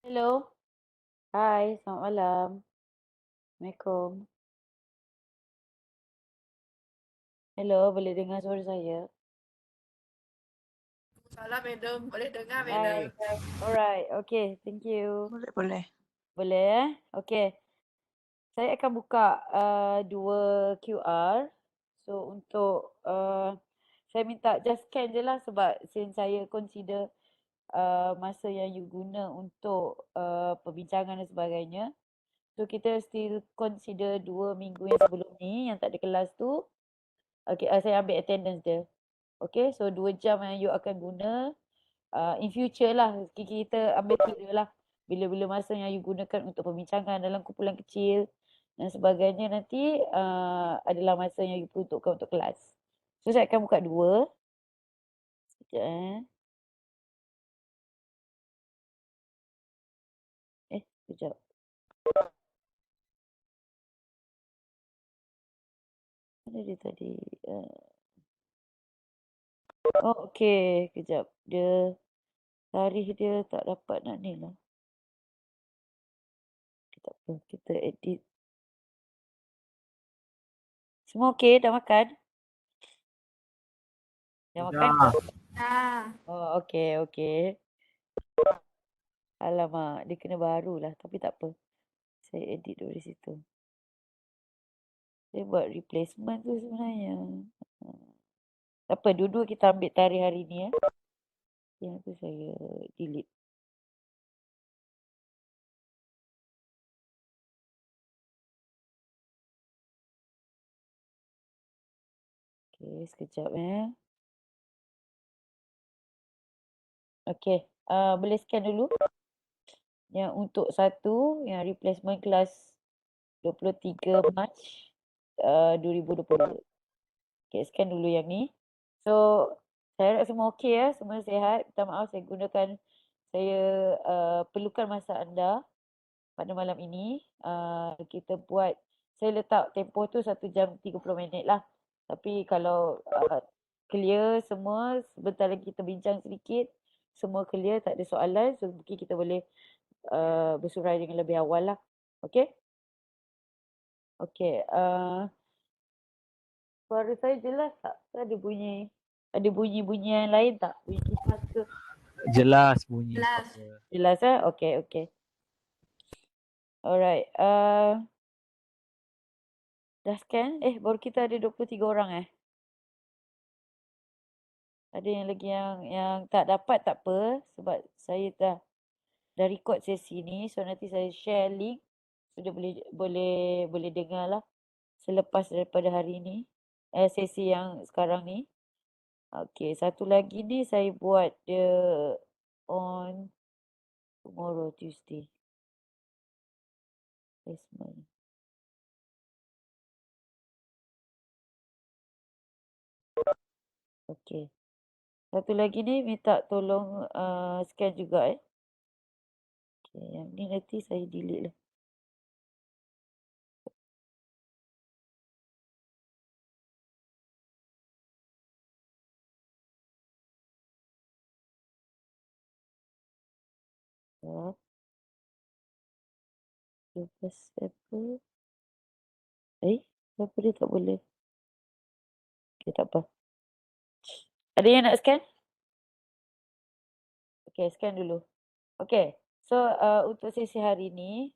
Hello. Hai, selamat malam. Assalamualaikum. Hello, boleh dengar suara saya? Salam madam, boleh dengar Hai. madam. Alright, okay, thank you. Boleh. Boleh Okay. Saya akan buka dua QR. So untuk saya minta just scan je lah sebab since saya consider masa yang you guna untuk perbincangan dan sebagainya. So kita still consider 2 minggu yang sebelum ni yang tak ada kelas tu. Okay, saya ambil attendance dia. Okay, so 2 jam yang you akan guna in future lah. Kita ambil kira lah bila-bila masa yang you gunakan untuk perbincangan dalam kumpulan kecil dan sebagainya nanti adalah masa yang you peruntukkan untuk kelas. So saya akan buka 2. Sekejap sekejap. Mana dia tadi? Oh okey, kejap. Dia tarikh dia tak dapat nak ni lah. Okay, tak apa, kita edit. Semua okey? Dah makan? Dah makan? Ah, Oh okey. Alamak, dia kena baru lah tapi tak apa. Saya edit dulu di situ. Saya buat replacement tu sebenarnya. Tak apa, dua-dua kita ambil tarikh hari ni ya. Yang tu saya delete. Okey, sekejap Okey, boleh scan dulu. Yang untuk satu, yang replacement kelas 23 Mac 2020. Okey, scan dulu yang ni. So, saya harap semua okey ya, semua sihat. Minta maaf saya gunakan, saya perlukan masa anda pada malam ini. Kita buat, saya letak tempoh tu 1 jam 30 minit lah. Tapi kalau clear semua, sebentar lagi kita bincang sedikit, semua clear, tak ada soalan, so mungkin kita boleh bersurai dengan lebih awal lah. Okey? Okey, suara saya jelas tak? Ada bunyi yang lain tak? Bunyi kipas ke? Jelas bunyi. Jelas. Jelas okey. Alright, dah scan? Baru kita ada 23 orang Ada yang lagi yang tak dapat tak apa sebab saya dah record sesi ni, so nanti saya share link so dia boleh dengar lah selepas daripada hari ni sesi yang sekarang ni. Okey, satu lagi ni saya buat dia on tomorrow Tuesday. Placement. Okey. Satu lagi ni minta tolong scan juga Okey, yang ni nanti saya delete lah. Lepas apa? Kenapa dia tak boleh? Okey, tak apa. Ada yang nak scan? Okey, scan dulu. Okey. So untuk sesi hari ni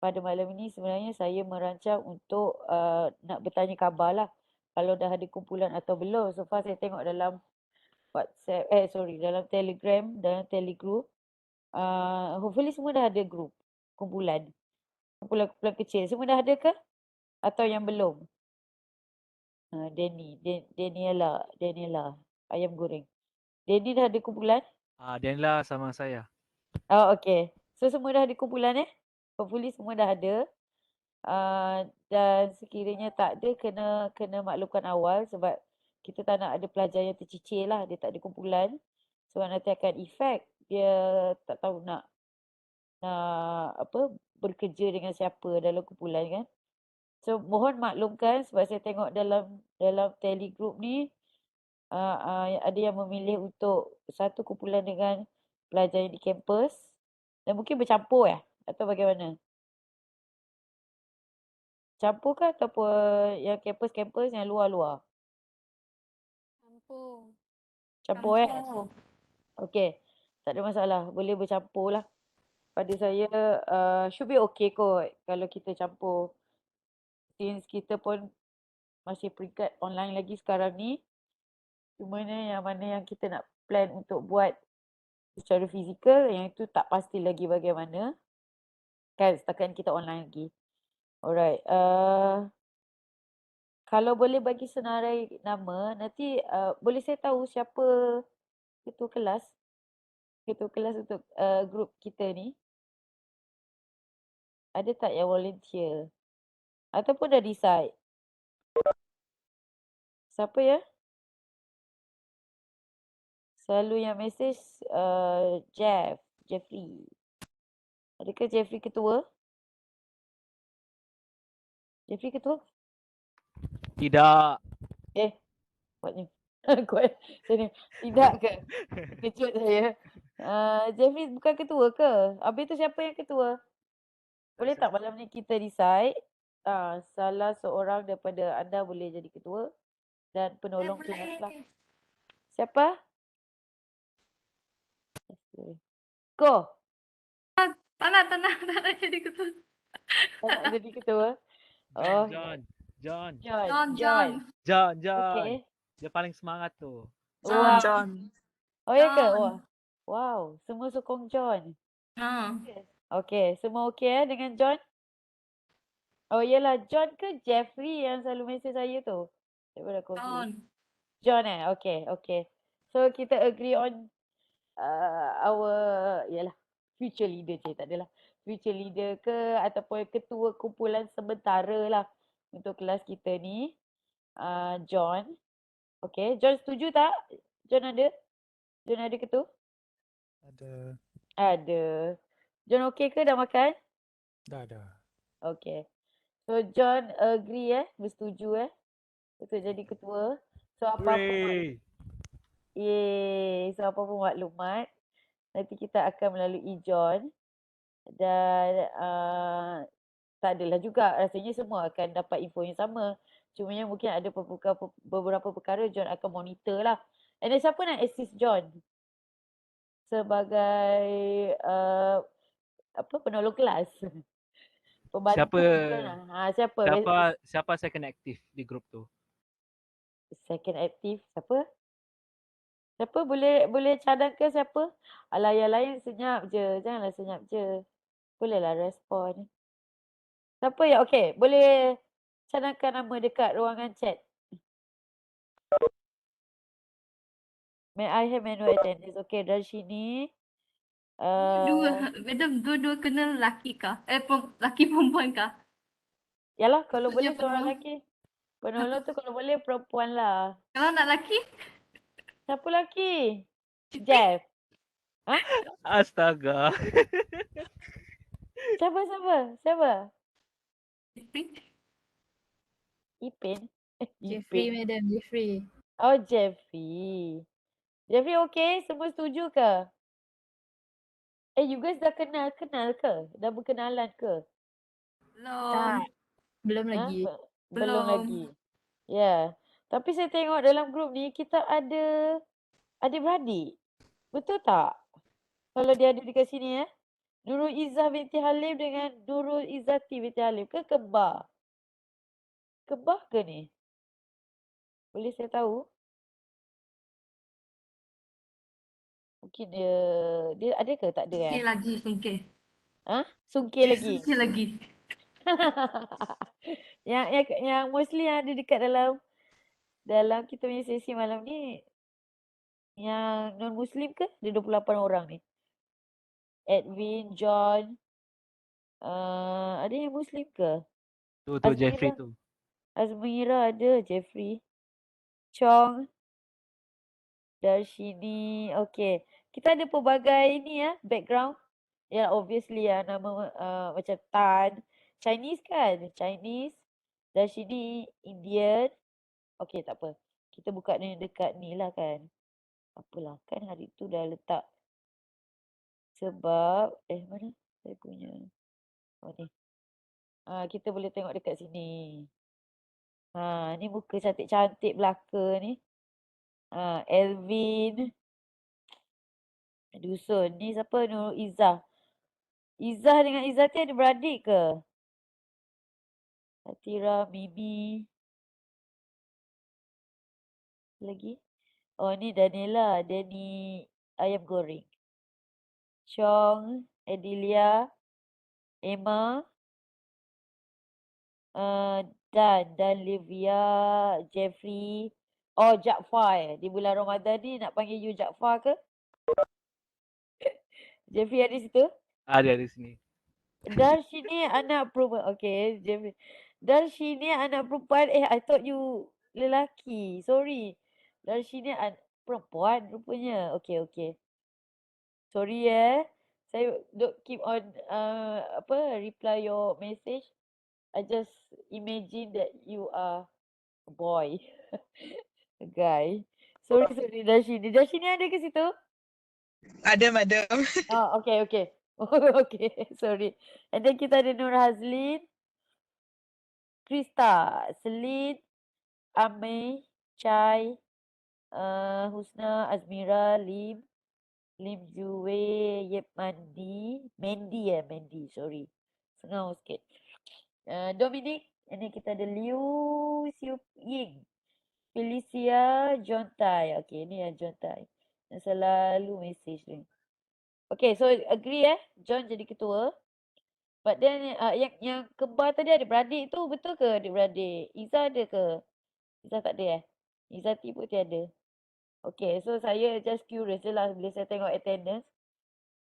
pada malam ini sebenarnya saya merancang untuk nak bertanya khabar lah. Kalau dah ada kumpulan atau belum. So far saya tengok dalam WhatsApp, dalam Telegram, dalam Telegroup. Hopefully semua dah ada group, kumpulan. Kumpulan-kumpulan kecil. Semua dah ada ke? Atau yang belum? Daniela, ayam goreng. Danny dah ada kumpulan? Denla sama saya. Oh, okay. So semua dah ada kumpulan Hopefully semua dah ada. Dan sekiranya tak ada, kena maklumkan awal sebab kita tak nak ada pelajar yang tercicir lah. Dia tak ada kumpulan. Sebab nanti akan efek. Dia tak tahu nak bekerja dengan siapa dalam kumpulan kan. So mohon maklumkan sebab saya tengok dalam Telegroup ni ada yang memilih untuk satu kumpulan dengan pelajar yang di kampus dan mungkin bercampur atau bagaimana? Campur ke ataupun yang kampus-kampus yang luar-luar? Campur Okey. Tak ada masalah. Boleh bercampur lah. Pada saya should be okay kot kalau kita campur. Since kita pun masih peringkat online lagi sekarang ni. Cumanya yang mana yang kita nak plan untuk buat secara fizikal, yang itu tak pasti lagi bagaimana. Kan setakat kita online lagi. Alright. Kalau boleh bagi senarai nama, nanti boleh saya tahu siapa ketua kelas? Ketua kelas untuk grup kita ni. Ada tak yang volunteer? Ataupun dah decide? Siapa ya? Selalu yang message Jeffrey. Adakah Jeffrey ketua? Jeffrey ketua? Tidak. Kuatnya. Kuat. Sini. Tidak ke? Kejut saya. Jeffrey bukan ketua ke? Habis tu siapa yang ketua? Boleh tak malam ni kita decide salah seorang daripada anda boleh jadi ketua dan penolong kelas lah. Siapa? Ko. Tak nak jadi ketua. Tak nak jadi ketua. Oh, John. Okay. Dia paling semangat tu. John. Oh ya ke? John. Wow. Semua sokong John. Ha. Okay. Semua okay dengan John? Oh iyalah. John ke Jeffrey yang selalu mesej saya tu? Daripada confused. John Okay. So kita agree on our future leader tak adalah. Future leader ke ataupun ketua kumpulan sementara lah untuk kelas kita ni. John. Okay. John setuju tak? John ada? John ada ketua? Ada. John okay ke dah makan? Dah. Okay. So John agree bersetuju untuk jadi ketua. So apa-apa maklumat nanti kita akan melalui John dan tak adalah juga rasanya semua akan dapat info yang sama. Cumanya mungkin ada beberapa perkara John akan monitor lah. And then siapa nak assist John sebagai penolong kelas? Pembantu John lah. Siapa second aktif di grup tu? Second aktif siapa? Siapa boleh cadangkan siapa? Alah yang lain senyap je. Janganlah senyap je. Bolehlah respon. Siapa ya? Okay. Boleh cadangkan nama dekat ruangan chat. May I have manual attendance? Okay. Dari sini. Dua-dua kena lelaki kah? Lelaki perempuan kah? Yalah, kalau boleh Maksudnya seorang penolong. lelaki. Penolong tu kalau boleh perempuan lah. Kalau nak lelaki? Siapa lelaki? Jeff. Astaga. Siapa? Ipin? Jeffrey, madam. Jeffrey. Oh, Jeffrey. Jeffrey okay? Semua setuju ke? You guys dah kenal ke? Dah berkenalan ke? Belum. Belum lagi. Belum lagi. Ya. Tapi saya tengok dalam grup ni kita ada adik-beradik. Betul tak? Kalau dia ada dekat sini Nurul Izzah binti Halim dengan Nurul Izzati binti Halim ke kembar? Kembar ke ni? Boleh saya tahu? Mungkin dia ada ke tak ada Sungkir lagi, sungkir. Ha? Sungkir lagi. Sungkir lagi. yang mostly yang ada dekat dalam kita punya sesi malam ni yang non muslim ke? Dia 28 orang ni. Edwin, John, ada yang muslim ke? Tu Jeffrey tu. Azmira ada, Jeffrey, Chong, Darshini. Okay. Kita ada pelbagai ni ya, background. Ya, obviously ya, nama macam Tan. Chinese kan? Chinese. Darshini, Indian. Okay, tak apa. Kita buka ni dekat ni lah kan. Apalah, kan hari tu dah letak. Sebab, mana? Saya punya. Oh ni. Kita boleh tengok dekat sini. Ni muka cantik-cantik belaka ni. Elvin. Dusun. Ni siapa? Nurul Izzah. Izzah dengan Izzati ada beradik ke? Atira, Mimi. Lagi? Oh, ni Daniela. Danny ayam goreng. Chong, Edilia, Emma, Dan Livia, Jeffrey. Oh, Jaafar. Di bulan Ramadan ni nak panggil you Jaafar ke? Jeffrey ada situ? Ada di sini. Darshini anak perempuan. Okay, Jeffrey. Darshini anak perempuan. I thought you lelaki. Sorry. Darshini perempuan rupanya. Okay. Sorry saya don't keep on reply your message. I just imagine that you are a boy. A guy. Sorry Darshini. Darshini ada ke situ? Ada, madam. Oh, okay. Okay, sorry. And then kita ada Nur Hazlin, Krista, Selin, Amei, Chai, Husna, Azmira, Lim Jue, Yep Mandy, sorry. Sengau sikit. Dominic, and then kita ada Liu Siu Ying, Felicia, John Tai. Okay, ni yang John Tai. Yang selalu message ni. Okay, so agree John jadi ketua. But then yang kembar tadi ada beradik tu betul ke adik-beradik? Izzah ada ke? Izzah tak ada Izzati pun tiada. Okay, so saya just curious je lah bila saya tengok attendance.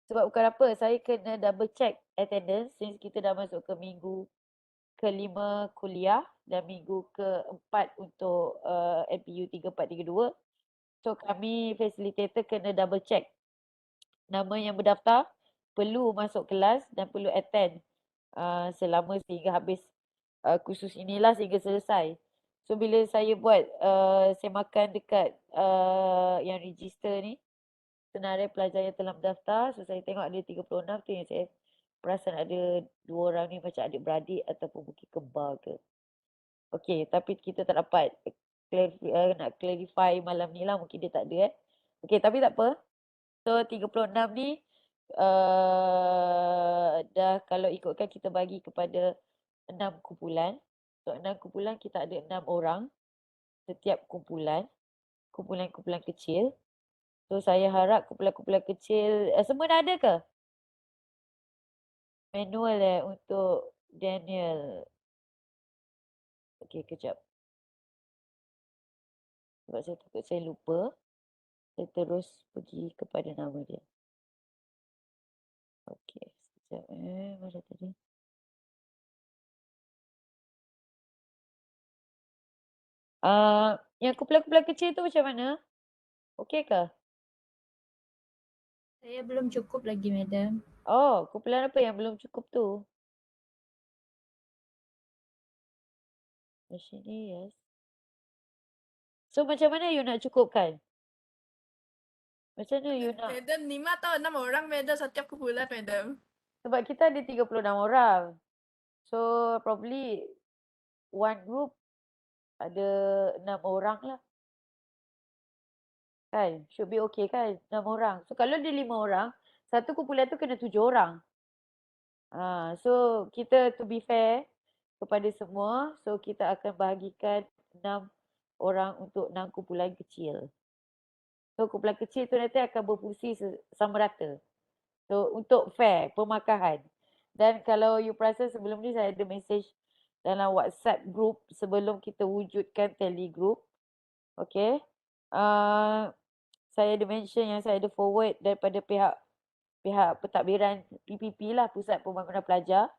Sebab bukan apa, saya kena double check attendance since kita dah masuk ke minggu ke-5 kuliah dan minggu ke-4 untuk NPU 3432. So kami facilitator kena double check nama yang berdaftar perlu masuk kelas dan perlu attend selama sehingga habis kursus inilah sehingga selesai. So bila saya buat semakan dekat yang register ni, senarai pelajar yang telah mendaftar, so saya tengok ada 36 tu yang saya perasan ada 2 orang ni macam adik-beradik ataupun mungkin kembar ke. Okay, tapi kita tak dapat nak clarify malam ni lah, mungkin dia tak ada Okay, tapi tak apa. So 36 ni dah kalau ikutkan kita bagi kepada 6 kumpulan. So 6 kumpulan kita ada 6 orang setiap kumpulan. Kumpulan-kumpulan kecil. So saya harap kumpulan-kumpulan kecil semua dah ada ke? Manual untuk Daniel. Okay, kejap. Sebab saya takut saya lupa. Saya terus pergi kepada nama dia. Okay, sekejap mana tadi? Yang kumpulan-kumpulan kecil tu macam mana? Okey ke? Saya belum cukup lagi, madam. Oh, kumpulan apa yang belum cukup tu? Macam ni, yes. So macam mana you nak cukupkan? Macam mana you nak? Madam, 5 atau 6 orang madam setiap kumpulan madam. Sebab kita ada 36 orang. So probably one group ada 6 orang lah. Kan? Should be okay kan? 6 orang. So kalau dia 5 orang, satu kumpulan tu kena 7 orang. So kita to be fair kepada semua, so kita akan bahagikan 6 orang untuk 6 kumpulan kecil. So kumpulan kecil tu nanti akan berfungsi sama rata. So untuk fair, pemakahan. Dan kalau you perasan sebelum ni saya ada message dalam WhatsApp group sebelum kita wujudkan Telegroup. Okay. Saya ada mention yang saya ada forward daripada pihak pentadbiran PPP lah, Pusat Pembangunan Pelajar.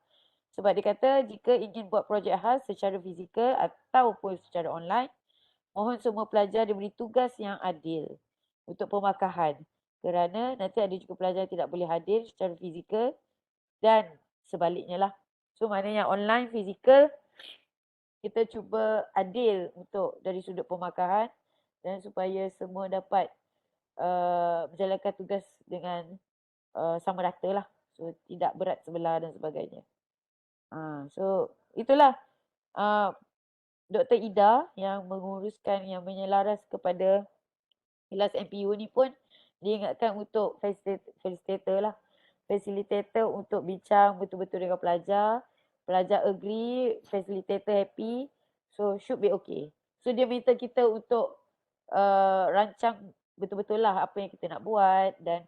Sebab dia kata jika ingin buat projek khas secara fizikal ataupun secara online, mohon semua pelajar diberi tugas yang adil untuk pemakahan. Kerana nanti ada juga pelajar yang tidak boleh hadir secara fizikal dan sebaliknya lah. So maknanya online, fizikal, kita cuba adil untuk dari sudut pemakahan dan supaya semua dapat menjalankan tugas dengan sama rata lah. So tidak berat sebelah dan sebagainya. So itulah Dr. Ida yang menguruskan, yang menyelaras kepada kelas MPU ni pun diingatkan untuk facilitator untuk bincang betul-betul dengan pelajar. Pelajar agree, facilitator happy, so should be okay. So dia minta kita untuk rancang betul-betul lah apa yang kita nak buat dan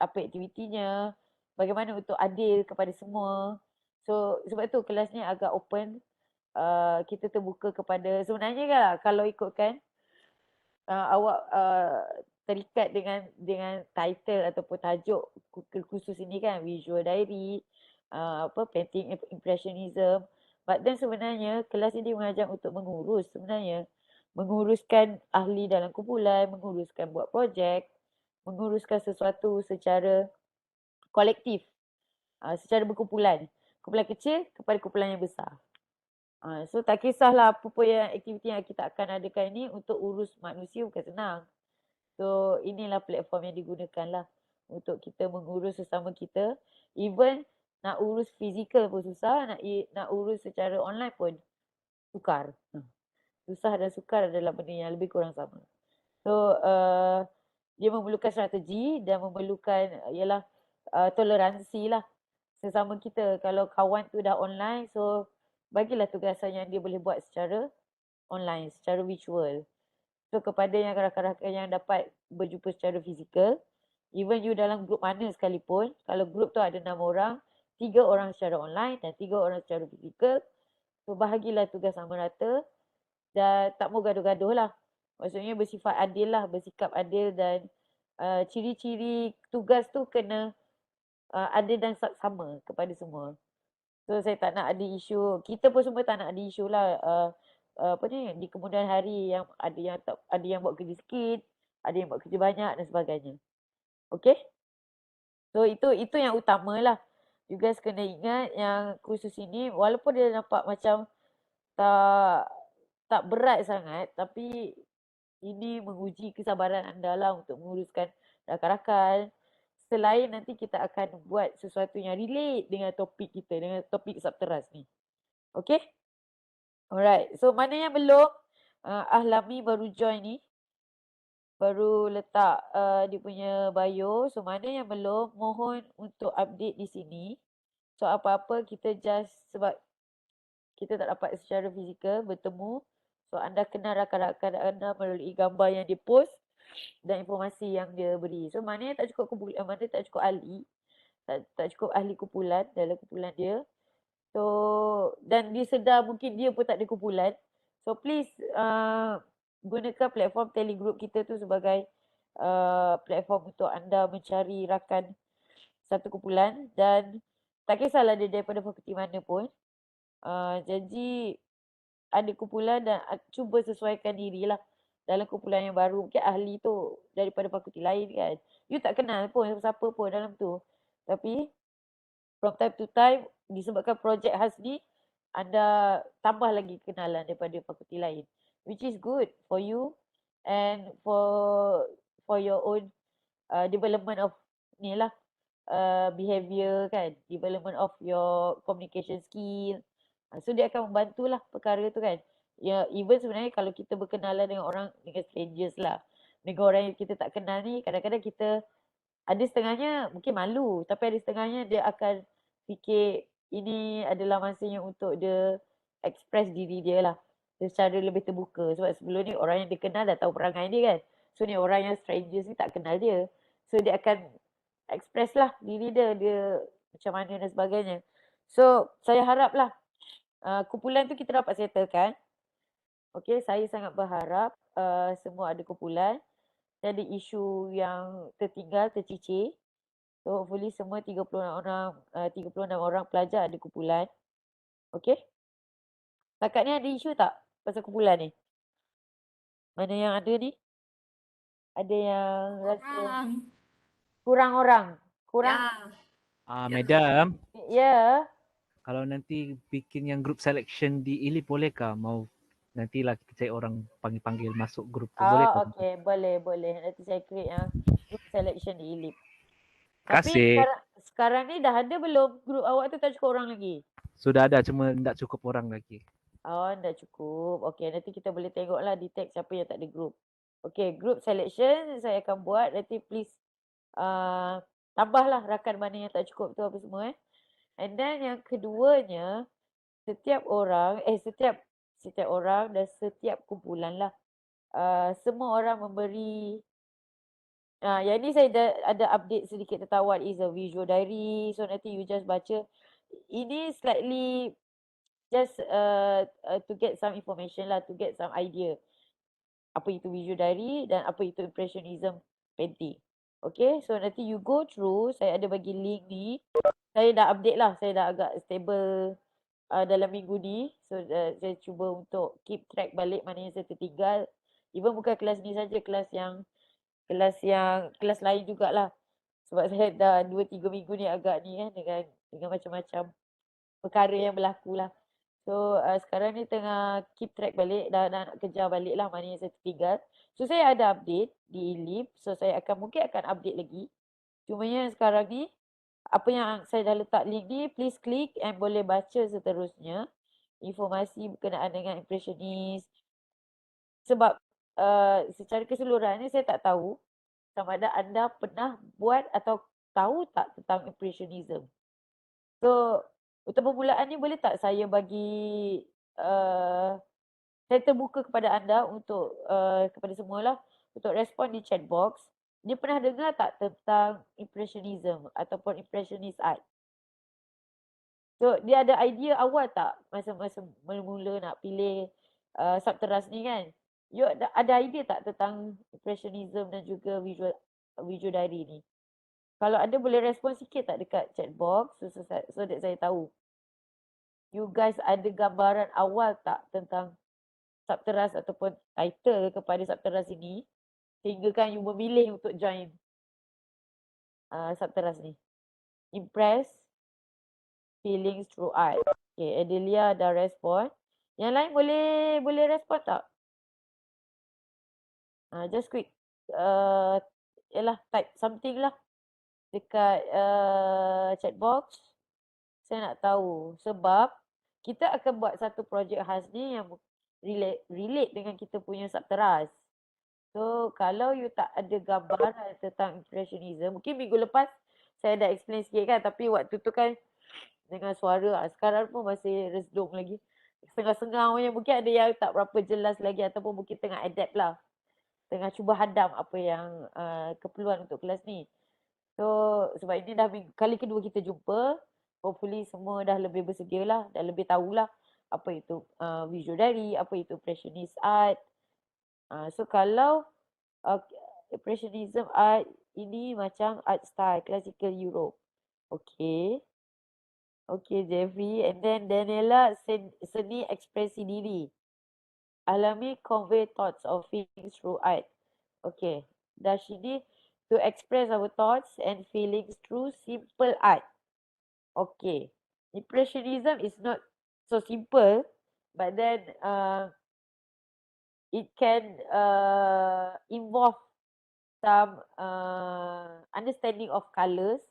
apa aktivitinya, bagaimana untuk adil kepada semua. So sebab tu kelas ni agak open, kita terbuka kepada, sebenarnya kan kalau ikutkan awak terikat dengan title ataupun tajuk khusus ini kan, visual diary, painting impressionism, but then sebenarnya kelas ini mengajar untuk mengurus, sebenarnya menguruskan ahli dalam kumpulan, menguruskan buat projek, menguruskan sesuatu secara kolektif, secara berkumpulan. Kumpulan kecil kepada kumpulan yang besar. So tak kisahlah apa pun yang aktiviti yang kita akan adakan ini, untuk urus manusia bukan senang. So inilah platform yang digunakan lah untuk kita mengurus sesama kita. Even nak urus fizikal pun susah, nak urus secara online pun sukar. Susah dan sukar adalah benda yang lebih kurang sama. So dia memerlukan strategi dan memerlukan ialah toleransi lah sesama kita. Kalau kawan tu dah online, so bagilah tugasan yang dia boleh buat secara online, secara virtual. So kepada yang rakan-rakan yang dapat berjumpa secara fizikal, even you dalam grup mana sekalipun, kalau grup tu ada 6 orang, 3 orang secara online dan 3 orang secara fizikal, so bahagilah tugas sama rata dan tak mau gaduh-gaduh lah. Maksudnya bersifat adil lah, bersikap adil dan ciri-ciri tugas tu kena adil dan sama kepada semua. So saya tak nak ada isu, kita pun semua tak nak ada isu lah apa ni, di kemudian hari yang ada yang buat kerja sikit, ada yang buat kerja banyak dan sebagainya. Okay? So itu yang utama lah. You guys kena ingat yang kursus ini walaupun dia nampak macam tak berat sangat, tapi ini menguji kesabaran anda lah untuk menguruskan rakan-rakan. Selain nanti kita akan buat sesuatu yang relate dengan topik kita, dengan topik subteras ni. Okay? Alright. So mana yang belum, Ahlami baru join ni. Baru letak dia punya bio. So mana yang belum, mohon untuk update di sini. So apa-apa kita just, sebab kita tak dapat secara fizikal bertemu. So anda kenal rakan-rakan anda melalui gambar yang dia post dan informasi yang dia beri. So mana yang tak cukup kumpulan, mana tak cukup ahli, tak cukup ahli kumpulan dalam kumpulan dia. So dan dia sedar mungkin dia pun tak ada kumpulan. So please gunakan platform Telegroup kita tu sebagai platform untuk anda mencari rakan satu kumpulan, dan tak kisahlah dia daripada fakulti mana pun. Janji ada kumpulan dan cuba sesuaikan dirilah dalam kumpulan yang baru. Mungkin ahli tu daripada fakulti lain kan. You tak kenal pun siapa pun dalam tu. Tapi from time to time, disebabkan projek khas ni, anda tambah lagi kenalan daripada fakulti lain. Which is good for you and for your own development of ni lah, behavior kan. Development of your communication skill. So dia akan membantulah perkara tu kan. Ya, even sebenarnya kalau kita berkenalan dengan orang, dengan strangers lah, dengan orang yang kita tak kenal ni, kadang-kadang kita ada setengahnya mungkin malu, tapi ada setengahnya dia akan fikir ini adalah masanya untuk dia express diri dia lah secara lebih terbuka. Sebab sebelum ni orang yang dia kenal dah tahu perangai dia kan. So ni orang yang strangers ni tak kenal dia. So dia akan express lah diri dia, macam mana dan sebagainya. So saya harap lah kumpulan tu kita dapat settlekan. Okay, saya sangat berharap semua ada kumpulan. Ada isu yang tertinggal, tercicir. So hopefully semua 36 orang pelajar ada kumpulan. Okay. Kakak ni ada isu tak pasal kumpulan ni? Mana yang ada ni? Ada yang rasa Orang. kurang orang. Kurang? Ya. Madam, Ya. kalau nanti bikin yang group selection di ILIP bolehkah? Mau nantilah kita cari orang panggil-panggil masuk grup tu. Bolehkah? Okay. Boleh. Nanti saya create group selection di ILIP. Terima Tapi kasih. sekarang ni dah ada belum grup awak tu tak cukup orang lagi? Sudah ada, cuma tak cukup orang lagi. Oh, dah cukup. Okay, nanti kita boleh tengoklah detect siapa yang tak ada group. Okay, group selection saya akan buat. Nanti please tambahlah rakan mana yang tak cukup tu apa semua. And then yang keduanya, setiap orang dan setiap kumpulan lah. Semua orang memberi yang ni saya ada update sedikit tentang what is a visual diary. So nanti you just baca. Ini slightly just to get some information lah, to get some idea. Apa itu visual diary dan apa itu impressionism painting. Okay, so nanti you go through. Saya ada bagi link ni. Saya dah update lah. Saya dah agak stable dalam minggu ni. So saya cuba untuk keep track balik mana yang saya tertinggal. Even bukan kelas ni saja, kelas lain jugalah. Sebab saya dah 2-3 minggu ni agak ni kan dengan macam-macam perkara yang berlaku lah. So sekarang ni tengah keep track balik, dah nak kejar balik lah mana yang saya tertinggal. So saya ada update di ILIP. So saya mungkin akan update lagi. Cuma yang sekarang ni, apa yang saya dah letak link ni, please klik and boleh baca seterusnya. Informasi berkenaan dengan impressionis. Sebab secara keseluruhan ni saya tak tahu sama ada anda pernah buat atau tahu tak tentang impressionism. So untuk permulaan ni boleh tak saya bagi saya terbuka kepada anda untuk kepada semualah untuk respon di chat box. Dia pernah dengar tak tentang impressionism ataupun impressionist art? So dia ada idea awal tak masa-masa mula-mula nak pilih subteras ni kan? You ada idea tak tentang impressionism dan juga visual diary ni? Kalau ada boleh respon sikit tak dekat chat box so that saya tahu. You guys ada gambaran awal tak tentang subteras ataupun title kepada subteras ini sehingga kan you memilih untuk join subteras ni. Impress feelings through art. Okay, Adelia dah respon. Yang lain boleh respon tak? Just quick type something lah dekat chat box. Saya nak tahu sebab kita akan buat satu projek khas ni yang relate dengan kita punya subteras. So kalau you tak ada gambaran tentang impressionism, mungkin minggu lepas saya dah explain sikit kan, tapi waktu tu kan dengan suara sekarang pun masih resdung lagi. Setengah-setengah mungkin ada yang tak berapa jelas lagi ataupun mungkin tengah adapt lah. Tengah cuba hadam apa yang keperluan untuk kelas ni. So sebab ini dah kali kedua kita jumpa. Hopefully semua dah lebih bersedia lah. Dah lebih tahulah apa itu visual diary, apa itu impressionist art. So kalau impressionism art ini macam art style classical Europe. Okay. Okay Jeffrey. And then Daniela seni ekspresi diri. Alami convey thoughts or feelings through art. Okay. Darshini to express our thoughts and feelings through simple art. Okay. Impressionism is not so simple, but then it can involve some understanding of colours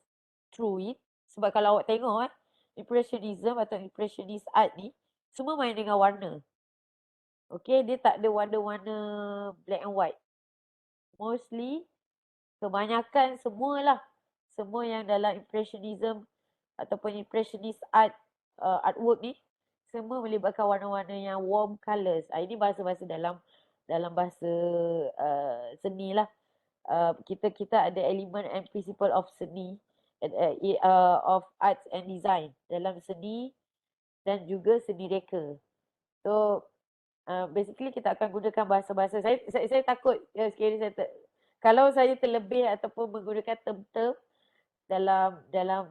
through it. Sebab kalau awak tengok impressionism atau impressionist art ni semua main dengan warna. Okay, dia tak ada warna-warna black and white. Mostly kebanyakan semua yang dalam impressionism ataupun impressionist artwork ni semua melibatkan warna-warna yang warm colours. Ini bahasa-bahasa dalam bahasa seni lah. Kita ada elemen and principle of seni, of arts and design dalam seni dan juga seni reka. So basically kita akan gunakan bahasa-bahasa. Saya takut sekiranya kalau saya terlebih ataupun menggunakan term-term dalam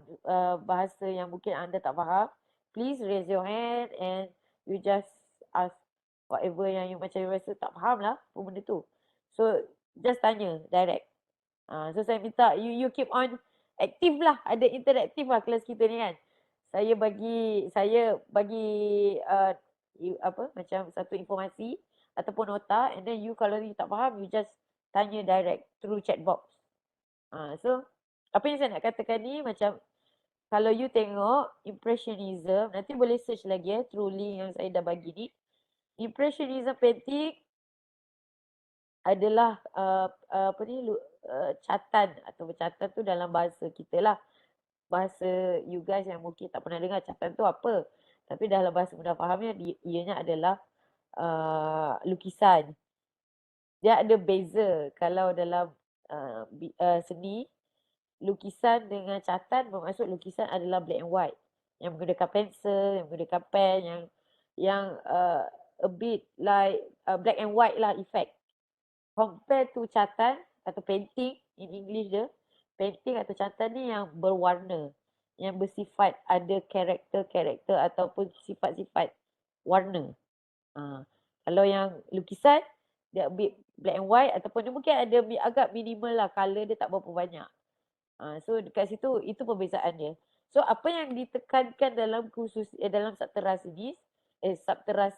bahasa yang mungkin anda tak faham, please raise your hand and you just ask whatever yang you macam you rasa tak faham lah pun benda tu. So just tanya direct. So saya minta you keep on aktif lah, ada interaktif lah kelas kita ni kan. Saya bagi macam satu informasi ataupun nota, and then you kalau you tak faham you just tanya direct through chat box. So apa yang saya nak katakan ni, macam kalau you tengok impressionism, nanti boleh search lagi through link yang saya dah bagi ni. Impressionism painting adalah catan atau catan tu dalam bahasa kita lah. Bahasa you guys yang mungkin tak pernah dengar catan tu apa. Tapi dalam bahasa mudah fahamnya ianya adalah lukisan. Dia ada beza kalau dalam seni, lukisan dengan catan bermaksud lukisan adalah black and white. Yang menggunakan pensel, yang menggunakan pen, yang a bit like black and white lah effect. Compare to catan atau painting in English dia, painting atau catan ni yang berwarna, yang bersifat ada karakter ataupun sifat-sifat warna. Kalau yang lukisan dia a bit black and white ataupun dia mungkin ada agak minimal lah, colour dia tak berapa banyak. So dekat situ itu perbezaan dia. So apa yang ditekankan dalam dalam subteras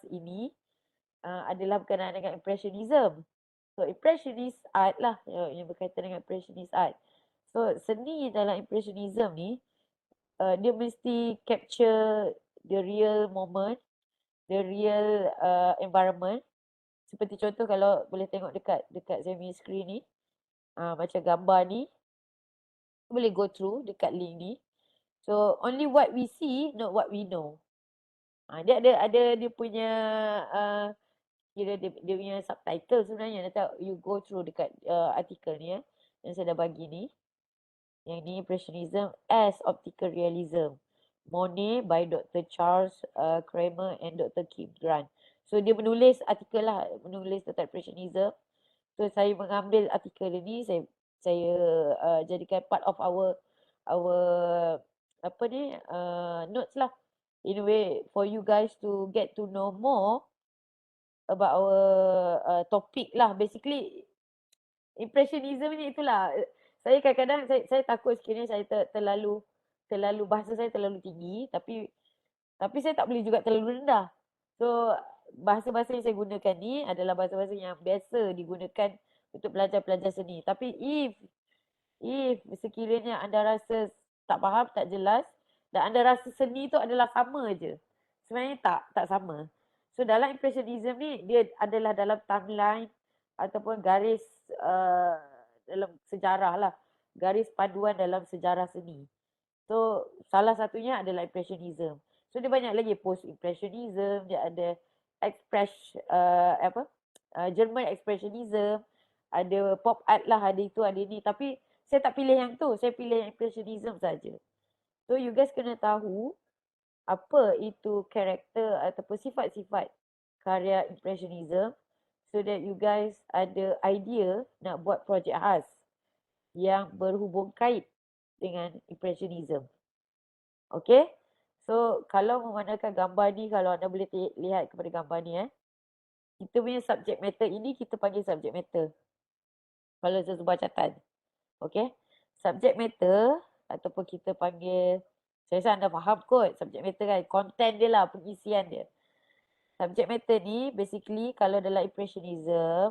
ini adalah berkenaan dengan impressionism. So impressionist art lah yang berkaitan dengan impressionist art. So seni dalam impressionism ni dia mesti capture the real moment, the real environment. Seperti contoh kalau boleh tengok dekat saya punya screen ni, macam gambar ni, boleh go through dekat link ni. So only what we see, not what we know. Dia ada dia punya kira dia punya subtitle sebenarnya. Nanti you go through dekat artikel ni yang saya dah bagi ni. Yang ni Impressionism as Optical Realism, Monet by Dr. Charles Kramer and Dr. Kim Grant. So dia menulis artikel lah, menulis tentang Impressionism. So saya mengambil artikel ni, saya jadikan part of our notes lah, in a way for you guys to get to know more about our topic lah. Basically impressionism ni itulah, saya kadang-kadang saya takut sekiranya saya terlalu bahasa saya terlalu tinggi, tapi saya tak boleh juga terlalu rendah. So bahasa-bahasa yang saya gunakan ni adalah bahasa-bahasa yang biasa digunakan untuk pelajar-pelajar seni. Tapi if sekiranya anda rasa tak faham, tak jelas, dan anda rasa seni tu adalah sama je, sebenarnya tak sama. So dalam impressionism ni dia adalah dalam timeline ataupun garis dalam sejarah lah, garis paduan dalam sejarah seni. So salah satunya adalah impressionism. So dia banyak lagi, post impressionism, dia ada German expressionism, ada pop art lah, ada itu ada ini, tapi saya tak pilih yang tu, saya pilih yang impressionism saja. So you guys kena tahu apa itu karakter ataupun sifat-sifat karya impressionism, so that you guys ada idea nak buat projek khas yang berhubung kait dengan impressionism. Okay, so kalau memandangkan gambar ni, kalau anda boleh lihat kepada gambar ni, kita punya subject matter ini kita panggil subject matter kalau sebuah catan. Okay, subject matter ataupun kita panggil, saya rasa anda faham kot subject matter kan, content dia lah, pengisian dia. Subject matter ni basically kalau dalam impressionism,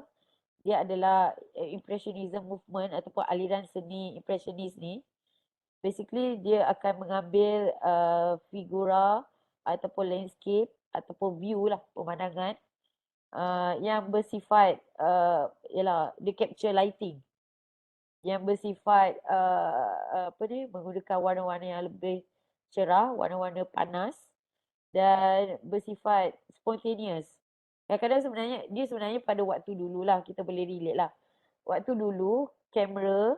dia adalah impressionism movement ataupun aliran seni impressionis ni. Basically dia akan mengambil figura ataupun landscape ataupun view lah, pemandangan yang bersifat dia capture lighting, yang bersifat menggunakan warna-warna yang lebih cerah, warna-warna panas dan bersifat spontaneous. Kadang-kadang dia sebenarnya pada waktu dululah kita boleh relate lah. Waktu dulu kamera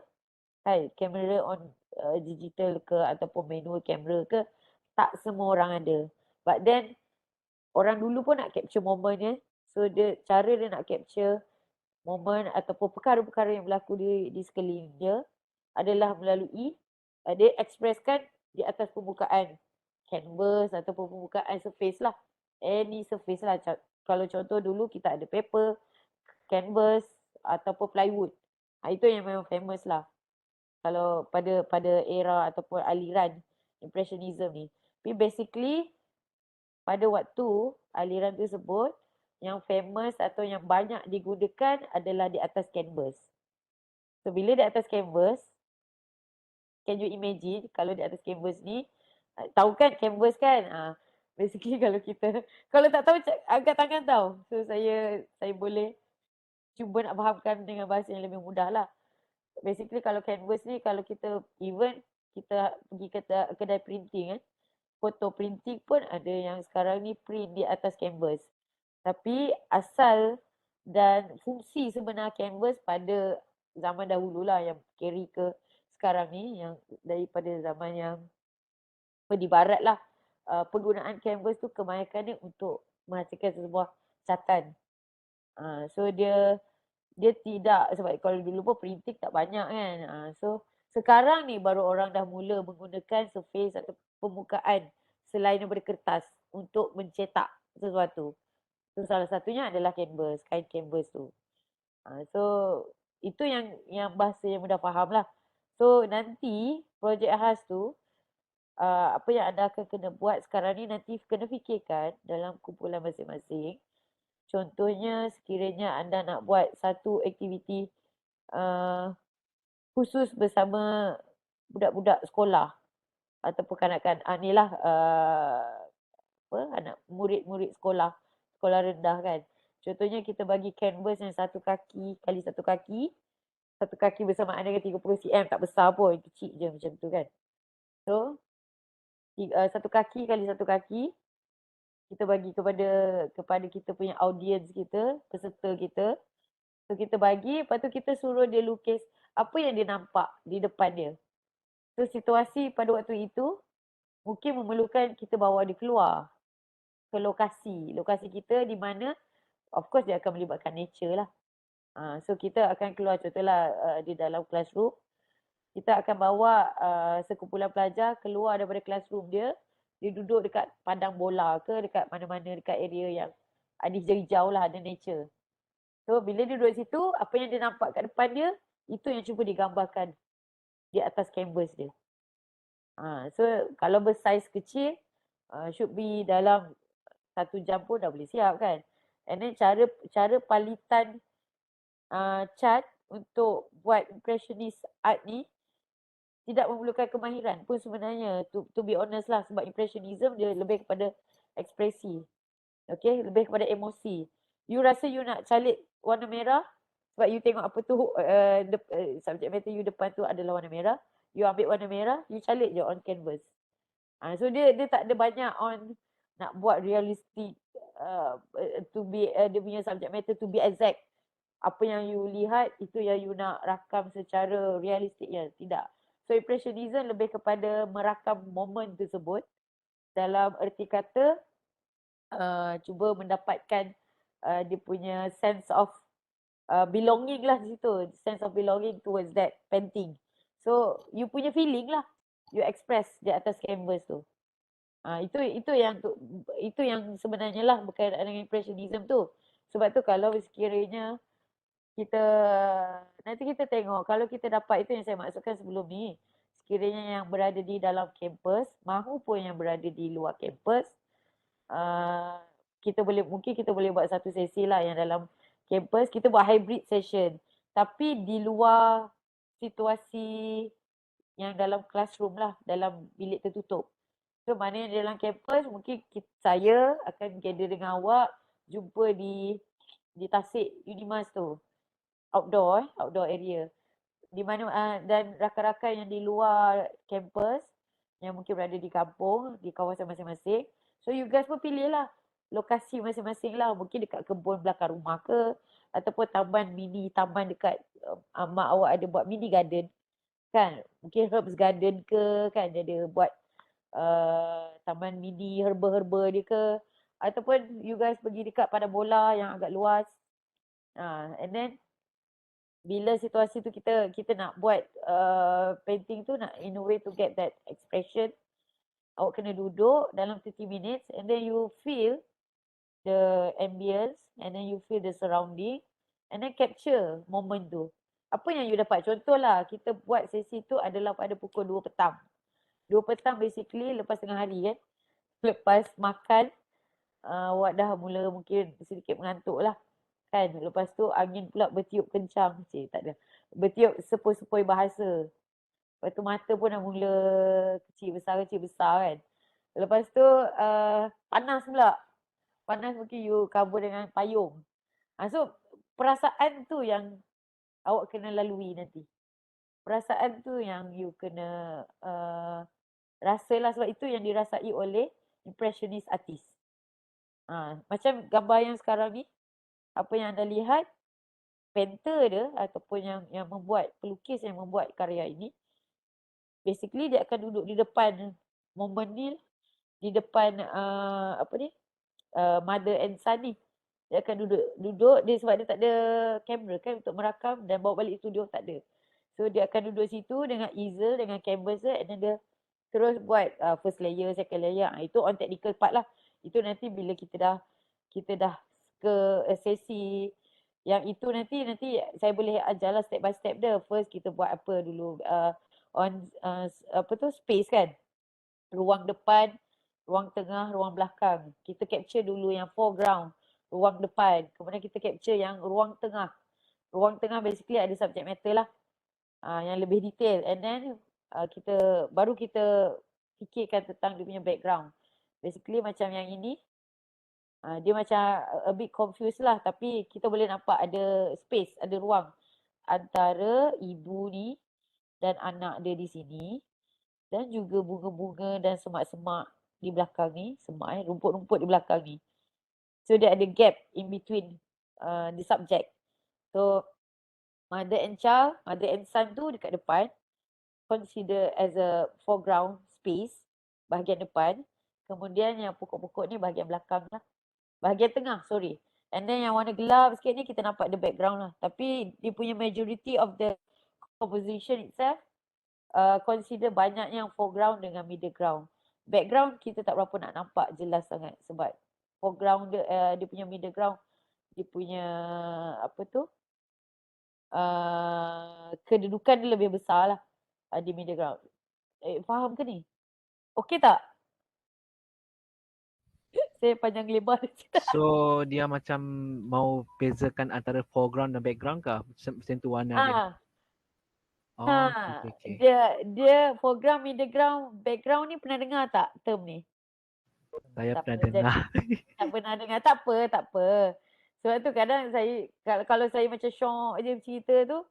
on digital ke ataupun manual kamera ke, tak semua orang ada. But then orang dulu pun nak capture moment So cara dia nak capture moment ataupun perkara-perkara yang berlaku di sekeliling dia adalah melalui dia ekspreskan di atas permukaan canvas ataupun permukaan surface lah. Any surface lah. Kalau contoh dulu kita ada paper, canvas ataupun plywood. Itu yang memang famous lah. Kalau pada era ataupun aliran impressionism ni. Tapi basically pada waktu aliran tersebut yang famous atau yang banyak digunakan adalah di atas canvas. So bila di atas canvas, can you imagine kalau di atas canvas ni, tahu kan canvas kan? Basically kalau tak tahu angkat tangan tahu. So saya boleh cuba nak fahamkan dengan bahasa yang lebih mudah lah. Basically kalau canvas ni, kalau kita pergi ke kedai printing foto printing pun ada yang sekarang ni print di atas canvas. Tapi asal dan fungsi sebenar canvas pada zaman dahulu lah yang carry ke sekarang ni, yang daripada zaman yang di barat lah. Penggunaan canvas tu kebanyakannya untuk menghasilkan sebuah catatan. So dia tidak, sebab kalau dulu pun printing tak banyak kan. So sekarang ni baru orang dah mula menggunakan surface atau permukaan selain daripada kertas untuk mencetak sesuatu. So salah satunya adalah canvas, kain canvas tu. So itu yang bahasa yang mudah faham lah. So nanti projek khas tu apa yang anda akan kena buat sekarang ni, nanti kena fikirkan dalam kumpulan masing-masing. Contohnya sekiranya anda nak buat satu aktiviti khusus bersama budak-budak sekolah ataupun kanak-kanak anak murid-murid sekolah rendah kan. Contohnya kita bagi canvas yang satu kaki kali satu kaki bersamaan dengan 30 cm, tak besar pun, kecil je macam tu kan. So satu kaki kali satu kaki kita bagi kepada kita punya audience kita, peserta kita. So kita bagi, lepas tu kita suruh dia lukis apa yang dia nampak di depan dia. So situasi pada waktu itu mungkin memerlukan kita bawa dia keluar ke lokasi kita di mana of course dia akan melibatkan nature lah. So kita akan keluar, contohlah di dalam classroom, kita akan bawa sekumpulan pelajar keluar daripada classroom dia duduk dekat padang bola ke dekat mana-mana dekat area yang ada hijau-hijau lah, ada nature. So bila dia duduk situ, apa yang dia nampak kat depan dia, itu yang cuba digambarkan di atas canvas dia. So kalau bersaiz kecil, should be dalam 1 jam pun dah boleh siap kan. And then cara palitan cat untuk buat impressionist art ni tidak memerlukan kemahiran pun sebenarnya, to be honest lah, sebab impressionism dia lebih kepada ekspresi. Okay, lebih kepada emosi. You rasa you nak calit warna merah sebab you tengok apa tu subject matter you depan tu adalah warna merah, you ambil warna merah, you calit je on canvas. So dia tak ada banyak on nak buat realistic to be dia punya subject matter to be exact. Apa yang you lihat itu yang you nak rakam secara realistik ya, tidak. So impressionism lebih kepada merakam momen tersebut dalam erti kata cuba mendapatkan dia punya sense of belonging lah di situ, sense of belonging towards that painting. So you punya feeling lah you express di atas canvas tu. Itu yang sebenarnya lah berkaitan dengan impressionism tu. Sebab tu kalau sekiranya nanti kita tengok, kalau kita dapat itu yang saya maksudkan sebelum ni, sekiranya yang berada di dalam kampus mahupun yang berada di luar kampus, mungkin kita boleh buat satu sesi lah yang dalam kampus kita buat hybrid session, tapi di luar situasi yang dalam classroom lah, dalam bilik tertutup. So maknanya dalam kampus mungkin saya akan gather dengan awak, jumpa di Tasik Unimas tu, outdoor area, di mana dan rakan-rakan yang di luar kampus yang mungkin berada di kampung, di kawasan masing-masing. So you guys pun pilih lah lokasi masing-masing lah. Mungkin dekat kebun belakang rumah ke, ataupun taman dekat mak awak ada buat mini garden kan. Mungkin herbs garden ke kan, dia ada buat taman mini herba-herba dia ke, ataupun you guys pergi dekat padang bola yang agak luas. And then bila situasi tu kita nak buat painting tu, nak in a way to get that expression, awak kena duduk dalam 30 minutes and then you feel the ambience and then you feel the surrounding and then capture moment tu. Apa yang you dapat? Contohlah, kita buat sesi tu adalah pada pukul 2 petang. 2 petang basically lepas tengah hari kan. Lepas makan, awak dah mula mungkin sedikit mengantuk lah. Kan? Lepas tu angin pula bertiup kencang. Tak ada. Bertiup sepoi-sepoi bahasa. Lepas tu mata pun dah mula kecil besar kan. Lepas tu panas pula. Panas mungkin you cover dengan payung. So perasaan tu yang awak kena lalui nanti. Perasaan tu yang you kena rasalah, sebab itu yang dirasai oleh impressionist artist. Macam gambar yang sekarang ni, apa yang anda lihat, painter dia ataupun yang membuat, pelukis yang membuat karya ini, basically dia akan duduk di depan momen ni, di depan mother and son ni. Dia akan duduk dia, sebab dia tak ada kamera kan untuk merakam dan bawa balik studio, tak ada. So dia akan duduk situ dengan easel, dengan canvas dia, and then dia terus buat first layer, second layer. Itu on technical part lah. Itu nanti bila kita dah ke sesi yang itu, nanti saya boleh ajarlah step by step dia. First kita buat apa dulu, space kan, ruang depan, ruang tengah, ruang belakang. Kita capture dulu yang foreground, ruang depan. Kemudian kita capture yang ruang tengah. Ruang tengah basically ada subject matter lah, yang lebih detail. And then kita fikirkan tentang dia punya background. Basically macam yang ini, dia macam a bit confused lah, tapi kita boleh nampak ada space, ada ruang antara ibu ni dan anak dia di sini, dan juga bunga-bunga dan semak-semak di belakang ni, rumput-rumput di belakang ni. So dia ada gap in between the subject. So mother and child, mother and son tu dekat depan, consider as a foreground space, bahagian depan. Kemudian yang pokok-pokok ni bahagian belakang lah. Bahagian tengah, sorry. And then yang warna gelap sikit ni kita nampak the background lah. Tapi dia punya majority of the composition itself consider banyak yang foreground dengan middle ground. Background kita tak berapa nak nampak jelas sangat, sebab foreground dia punya middle ground, dia punya kedudukan dia lebih besar lah di middle ground. Faham ke ni? Okey tak? Saya panjang lebar. So dia macam mau bezakan antara foreground dan background kah? Macam tu warna dia. Oh, okay. Dia foreground, middle ground, background ni pernah dengar tak term ni? Saya Tak pernah apa, dengar. Tak pernah dengar, tak apa. Sebab tu kadang saya, kalau saya macam syok je cerita tu,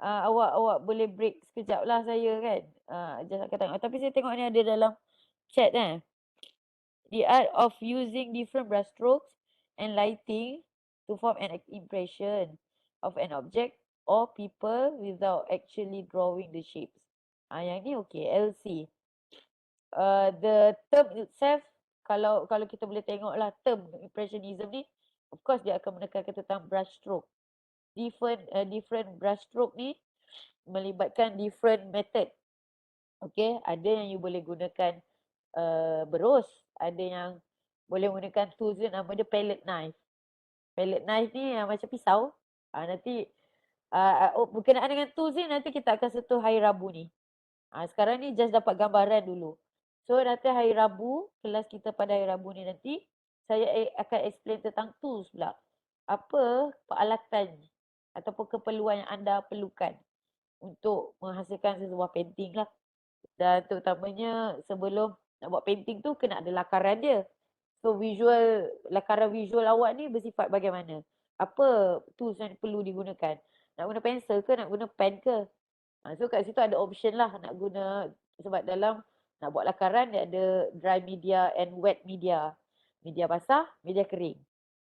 awak boleh break sekejap lah saya kan. Just akan tengok. Tapi saya tengok ni ada dalam chat kan. The art of using different brush strokes and lighting to form an impression of an object or people without actually drawing the shapes. Yang ni okay, LC. The term itself, kalau kita boleh tengok lah, term impressionism ni, of course dia akan menekankan tentang brush stroke. Different brush stroke ni melibatkan different method. Okay, ada yang you boleh gunakan berus, ada yang boleh menggunakan tools dia, nama dia palette knife. Palette knife ni macam pisau. Nanti berkenaan dengan tools ni, nanti kita akan sentuh hari Rabu ni. Sekarang ni just dapat gambaran dulu. So nanti hari Rabu, kelas kita pada hari Rabu ni nanti, saya akan explain tentang tools pula. Apa peralatan ataupun keperluan yang anda perlukan untuk menghasilkan sebuah painting lah. Dan terutamanya sebelum nak buat painting tu, kena ada lakaran dia. So lakaran visual awak ni bersifat bagaimana? Apa tools yang perlu digunakan? Nak guna pensel ke, nak guna pen ke? So kat situ ada option lah nak guna, sebab dalam Nak buat lakaran dia ada dry media and wet media. Media basah, media kering.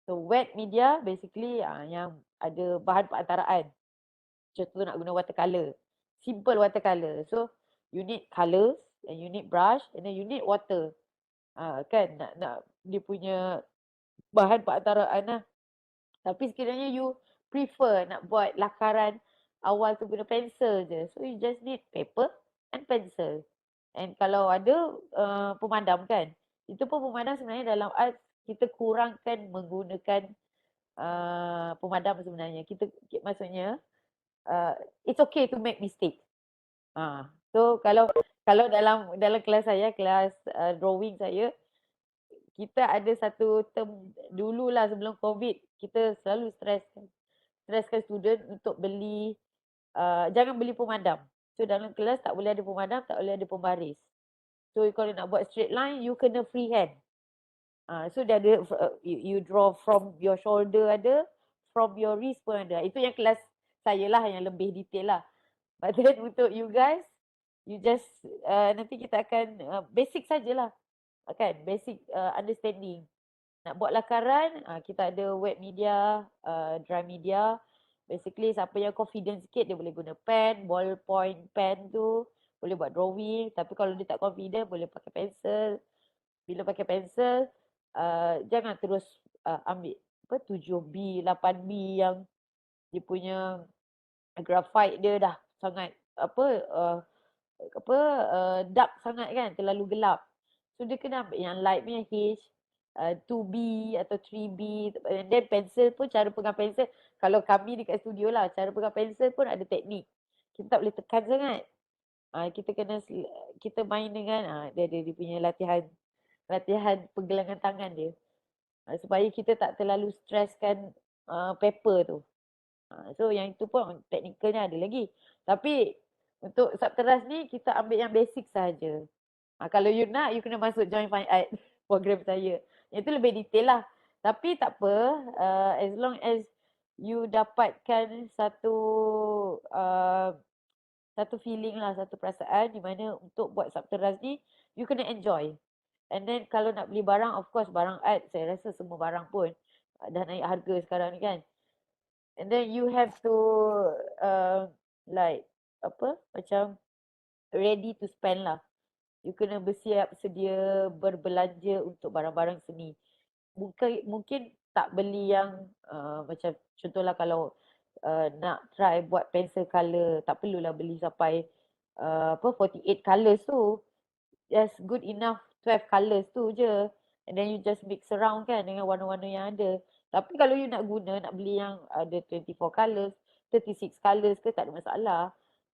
So wet media basically yang ada bahan perantaraan. Contoh nak guna watercolor. Simple watercolor. So you need colours and you need brush and then you need water. Kan nak dia punya bahan perantaraan lah. Tapi sekiranya you prefer nak buat lakaran awal tu guna pensel je. So you just need paper and pencil. And kalau ada pemadam kan. Itu pun pemadam sebenarnya dalam art kita kurangkan menggunakan pemadam sebenarnya. Maksudnya it's okay to make mistake. So kalau dalam kelas saya, kelas drawing saya, kita ada satu term dululah sebelum COVID, kita selalu stresskan student untuk beli jangan beli pemadam. So dalam kelas tak boleh ada pemadam, tak boleh ada pembaris. So kalau nak buat straight line, you kena freehand. So dia ada you draw from your shoulder ada, from your wrist pun ada. Itu yang kelas saya lah yang lebih detail lah. But then untuk you guys, you just nanti kita akan basic sajalah. Kan, basic understanding. Nak buat lakaran, kita ada wet media, dry media. Basically siapa yang confident sikit dia boleh guna pen, ballpoint pen tu, boleh buat drawing. Tapi kalau dia tak confident boleh pakai pensel. Bila pakai pensel, jangan terus ambil 7B, 8B yang dia punya graphite dia dah sangat dark sangat kan, terlalu gelap. So dia kena ambil yang light punya H, 2B atau 3B. And then pensel pun, cara pegang pensel, kalau kami dekat studio lah, cara pegang pensel pun ada teknik. Kita tak boleh tekan sangat. Kita main dengan dia punya latihan pergelangan tangan dia. Supaya kita tak terlalu stresskan paper tu. So yang itu pun teknikalnya ada lagi. Tapi untuk subteras ni kita ambil yang basic saja. Kalau you nak, you kena masuk Join Fine Art program saya. Yang tu lebih detail lah. Tapi tak apa, as long as you dapatkan satu feeling lah, satu perasaan di mana untuk buat subteras ni, you kena enjoy. And then kalau nak beli barang, of course barang art, saya rasa semua barang pun dah naik harga sekarang ni kan. And then you have to macam ready to spend lah. You kena bersiap sedia berbelanja untuk barang-barang seni. Mungkin tak beli yang macam contohlah kalau nak try buat pencil colour, tak perlulah beli sampai 48 colours tu. Just good enough 12 colours tu je. And then you just mix around kan dengan warna-warna yang ada. Tapi kalau you nak guna, nak beli yang ada 24 colours, 36 colours ke, tak ada masalah.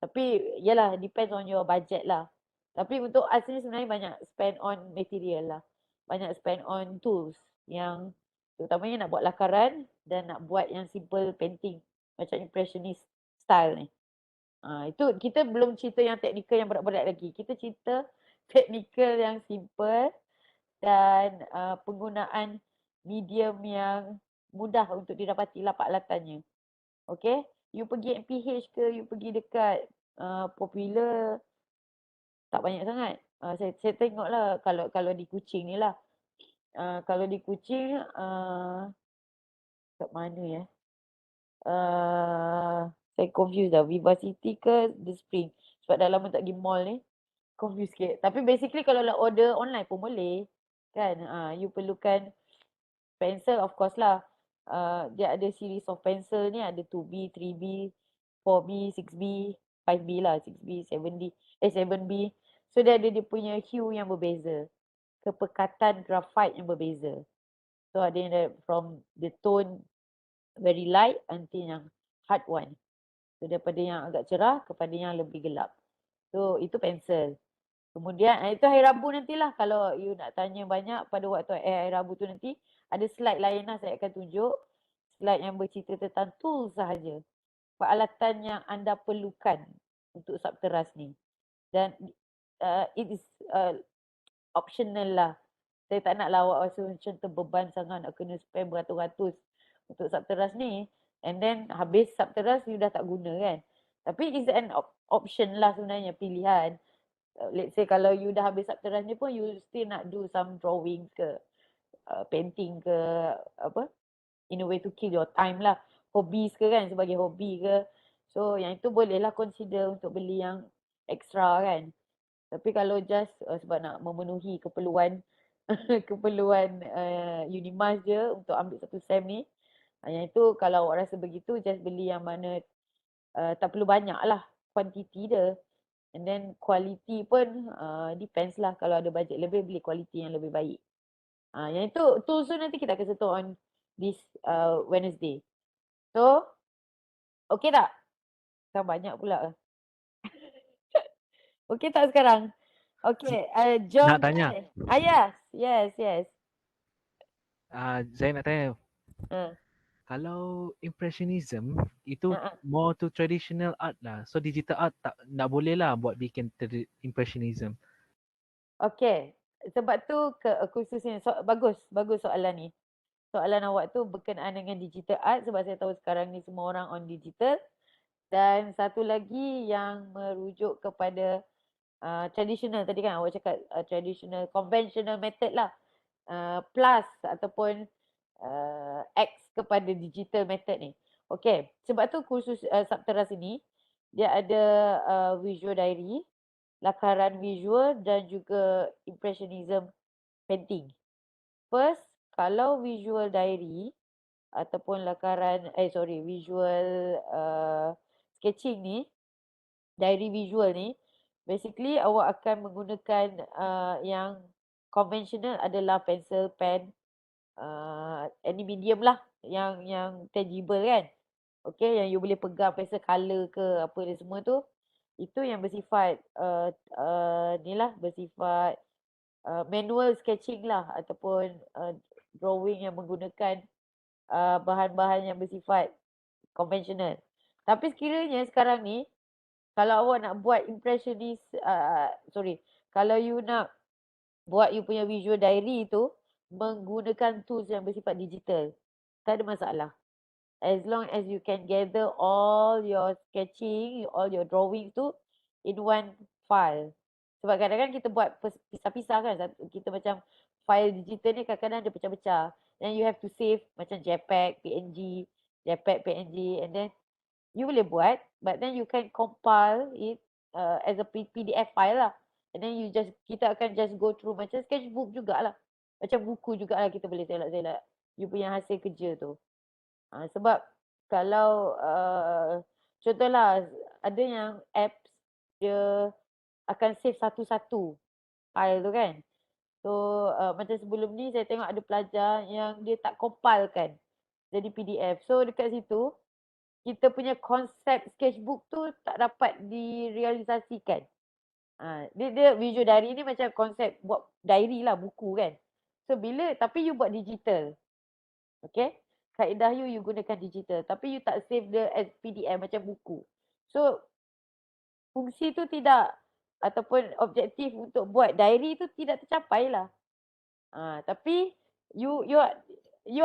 Tapi yalah, depends on your budget lah. Tapi untuk art ni sebenarnya banyak spend on material lah. Banyak spend on tools yang terutamanya nak buat lakaran dan nak buat yang simple painting. Macam impressionist style ni. Itu kita belum cerita yang teknikal yang berat-berat lagi. Kita cerita teknikal yang simple dan penggunaan medium yang mudah untuk didapati lah peralatannya. Okay? You pergi MPH ke, you pergi dekat Popular, tak banyak sangat. Saya tengok lah kalau di Kuching ni lah. Kalau di Kuching, kat mana ya? Saya confused dah. Vivacity ke The Spring? Sebab dah lama tak pergi mall ni. Confused sikit. Tapi basically kalau nak order online pun boleh. Kan? You perlukan pencil of course lah. Dia ada series of pencil ni. Ada 2B, 3B, 4B, 6B, 5B lah. 6B, 7B. 7B. So dia ada dia punya hue yang berbeza. Kepekatan graphite yang berbeza. So ada yang from the tone very light until yang hard one. So daripada yang agak cerah kepada yang lebih gelap. So itu pensel. Kemudian itu hari Rabu nantilah kalau you nak tanya banyak pada waktu hari Rabu tu nanti ada slide lain lah saya akan tunjuk. Slide yang bercerita tentang tools sahaja. Peralatan yang anda perlukan untuk subteras ni. Dan it is optional lah. Saya tak nak awak rasa macam terbeban sangat nak kena spend beratus-ratus untuk subteras ni. And then habis subteras you dah tak guna kan. Tapi it's an option lah sebenarnya, pilihan. let's say kalau you dah habis Sabteras ni pun you still nak do some drawing ke, painting ke, apa, in a way to kill your time lah. Hobbies ke kan, sebagai hobi ke. So yang itu bolehlah consider untuk beli yang extra kan. Tapi kalau just sebab nak memenuhi keperluan keperluan Unimas je untuk ambil satu sem ni, yang itu kalau awak rasa begitu just beli yang mana tak perlu banyak lah quantity dia. And then quality pun depends lah, kalau ada budget lebih beli quality yang lebih baik. Yang itu tools tu nanti kita akan sentuh on this Wednesday. So okay tak? Kan banyak pula. Okay tak sekarang? Okay, John. Nak tanya? Yes. Saya nak tanya, Uh, kalau Impressionism itu uh, uh. more to traditional art lah. So digital art tak nak boleh lah buat bikin Impressionism. Okay, sebab tu khususnya bagus soalan ni. Soalan awak tu berkenaan dengan digital art sebab saya tahu sekarang ni semua orang on digital. Dan satu lagi yang merujuk kepada traditional tadi kan awak cakap traditional conventional method lah, plus ataupun X kepada digital method ni. Okay, sebab tu khusus Sabteras ini dia ada visual diary, lakaran visual dan juga impressionism painting. First, kalau visual diary ataupun visual sketching ni, diary visual ni, basically awak akan menggunakan yang conventional adalah pencil, pen, any medium lah yang tangible kan. Okay, yang you boleh pegang pencil color ke apa dia semua tu, itu yang bersifat bersifat manual sketching lah ataupun drawing yang menggunakan bahan-bahan yang bersifat konvensional. Tapi sekiranya sekarang ni kalau awak nak buat impressionist kalau you nak buat you punya visual diary tu menggunakan tools yang bersifat digital, tak ada masalah. As long as you can gather all your sketching, all your drawings tu in one file. Sebab kadang-kadang kita buat pisah-pisah kan. Kita macam file digital ni kadang-kadang dia pecah-pecah. Then you have to save macam JPEG, PNG, and then you boleh buat, but then you can compile it as a PDF file lah. And then kita akan just go through macam sketchbook jugalah. Macam buku jugalah kita boleh selak-selak you punya hasil kerja tu. Sebab kalau contohlah ada yang apps dia akan save satu-satu file tu kan. So macam sebelum ni saya tengok ada pelajar yang dia tak compile kan jadi PDF. So dekat situ kita punya konsep sketchbook tu tak dapat direalisasikan. Dia visual diary ni macam konsep buat diary lah, buku kan. So tapi you buat digital. Okay. Kaedah you gunakan digital. Tapi you tak save dia as PDF macam buku. So fungsi tu tidak ataupun objektif untuk buat diary tu tidak tercapai lah. Tapi you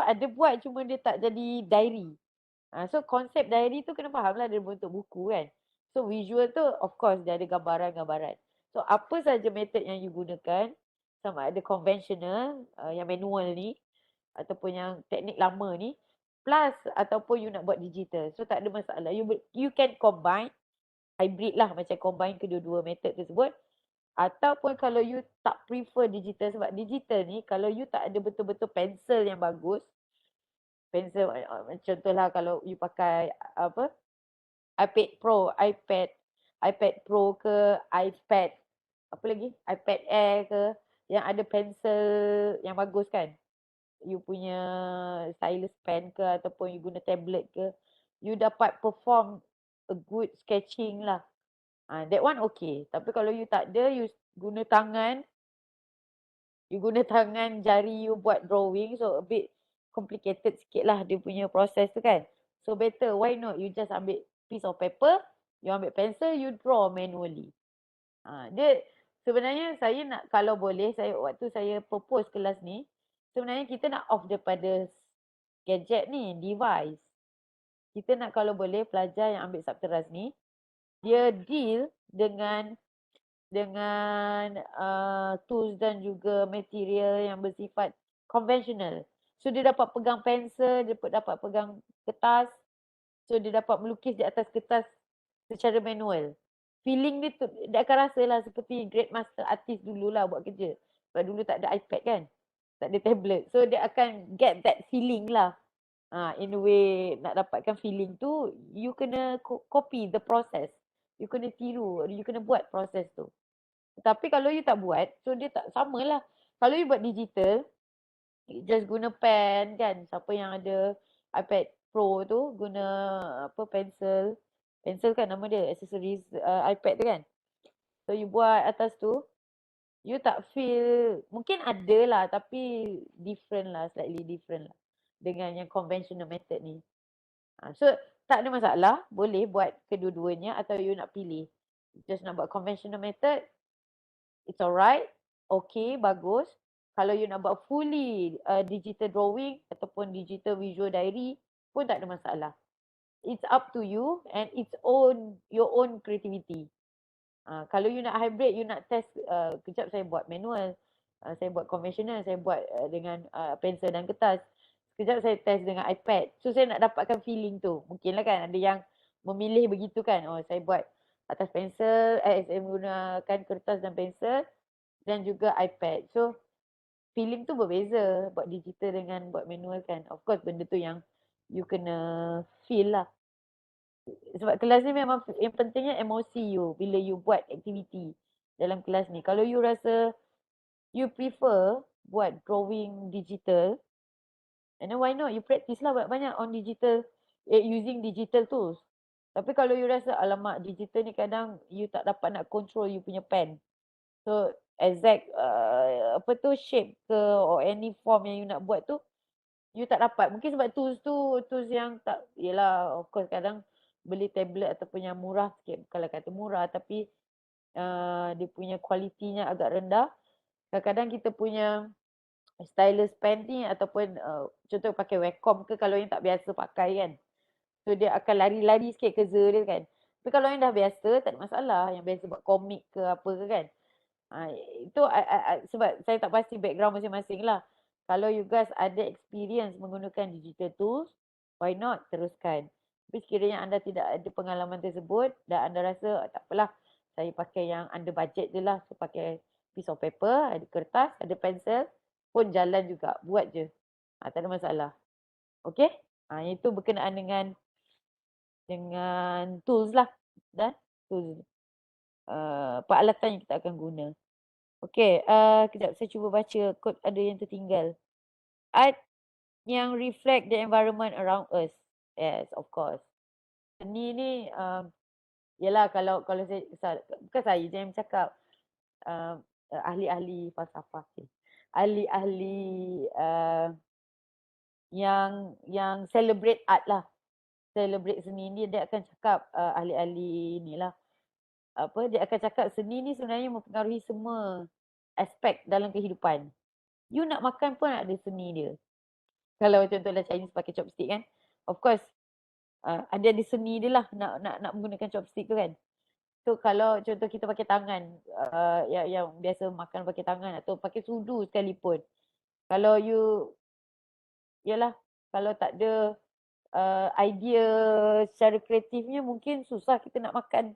ada buat cuma dia tak jadi diary. So konsep diary tu kena faham lah dia berbentuk buku kan. So visual tu of course dia ada gambaran-gambaran. So apa saja method yang you gunakan, sama ada conventional yang manual ni ataupun yang teknik lama ni, plus ataupun you nak buat digital. So tak ada masalah. You can combine, hybrid lah macam combine kedua-dua method tersebut. Ataupun kalau you tak prefer digital, sebab digital ni kalau you tak ada betul-betul pensel yang bagus, pensel contohlah kalau you pakai iPad Pro ke iPad apa lagi iPad Air ke yang ada pensel yang bagus kan, you punya stylus pen ke ataupun you guna tablet ke, you dapat perform a good sketching lah. That one okay. Tapi kalau you tak ada, you guna tangan jari you buat drawing, so a bit complicated sikit lah dia punya proses tu kan. So better, why not you just ambil piece of paper, you ambil pencil, you draw manually. Dia sebenarnya saya nak, kalau boleh, waktu saya propose kelas ni, sebenarnya kita nak off daripada gadget ni, device. Kita nak kalau boleh pelajar yang ambil Sabteras ni, dia deal dengan dengan tools dan juga material yang bersifat konvensional. So dia dapat pegang pensel, dia dapat pegang kertas. So dia dapat melukis di atas kertas secara manual. Feeling dia tu, dia akan rasa lah seperti great master artist dululah buat kerja. Sebab dulu tak ada iPad kan. Tak ada tablet. So dia akan get that feeling lah. In a way nak dapatkan feeling tu, you kena copy the process. You kena tiru, you kena buat proses tu. Tapi kalau you tak buat, so dia tak sama lah. Kalau you buat digital, you just guna pen kan. Siapa yang ada iPad Pro tu guna apa pensel. Pensel kan nama dia, accessories iPad tu kan. So you buat atas tu, you tak feel, mungkin ada lah tapi different lah, slightly different lah dengan yang conventional method ni. So tak ada masalah, boleh buat kedua-duanya atau you nak pilih. Just nak buat conventional method, it's alright, okay, bagus. Kalau you nak buat fully digital drawing ataupun digital visual diary pun tak ada masalah. It's up to you and it's your own creativity. Kalau you nak hybrid, you nak test, kejap saya buat manual, saya buat conventional, saya buat dengan pensel dan kertas. Sekejap saya test dengan iPad. So saya nak dapatkan feeling tu. Mungkinlah kan ada yang memilih begitu kan. Oh saya buat atas pensel, saya menggunakan kertas dan pensel dan juga iPad. So feeling tu berbeza buat digital dengan buat manual kan. Of course benda tu yang you kena feel lah. Sebab kelas ni memang yang pentingnya emosi you bila you buat aktiviti dalam kelas ni. Kalau you rasa you prefer buat drawing digital, and then why not you practice lah banyak-banyak on digital, using digital tools. Tapi kalau you rasa alamak digital ni kadang you tak dapat nak control you punya pen. So exact shape ke or any form yang you nak buat tu you tak dapat. Mungkin sebab tools yang tak, yelah of course kadang beli tablet ataupun yang murah sikit, kalau kata murah tapi dia punya kualitinya agak rendah. Kadang-kadang kita punya stylus pen ni ataupun contoh pakai Wacom ke, kalau yang tak biasa pakai kan, so dia akan lari-lari sikit kerja dia kan. Tapi kalau yang dah biasa tak ada masalah, yang biasa buat komik ke apa ke kan. Itu sebab saya tak pasti background masing-masing lah. Kalau you guys ada experience menggunakan digital tools, why not teruskan. Tapi sekiranya anda tidak ada pengalaman tersebut dan anda rasa tak apalah, saya pakai yang under budget je lah. So pakai piece of paper, ada kertas, ada pensel, pun jalan juga. Buat je. Tak ada masalah. Okay? Itu berkenaan dengan tools lah. Dan tools. Peralatan yang kita akan guna. Okay, kejap saya cuba baca kod ada yang tertinggal. Art yang reflect the environment around us. Yes, of course. Seni ni, yelah kalau saya, bukan saya je yang cakap, ahli-ahli falsafah. Ahli-ahli yang celebrate art lah. Celebrate seni ni, dia akan cakap ahli-ahli ni lah. Dia akan cakap seni ni sebenarnya mempengaruhi semua aspek dalam kehidupan. You nak makan pun ada seni dia. Kalau contohlah Chinese pakai chopstick kan. Of course, ada seni dia lah nak menggunakan chopstick tu kan. So kalau contoh kita pakai tangan, yang biasa makan pakai tangan atau pakai sudu sekalipun. Kalau you, yalah, kalau tak ada idea secara kreatifnya mungkin susah kita nak makan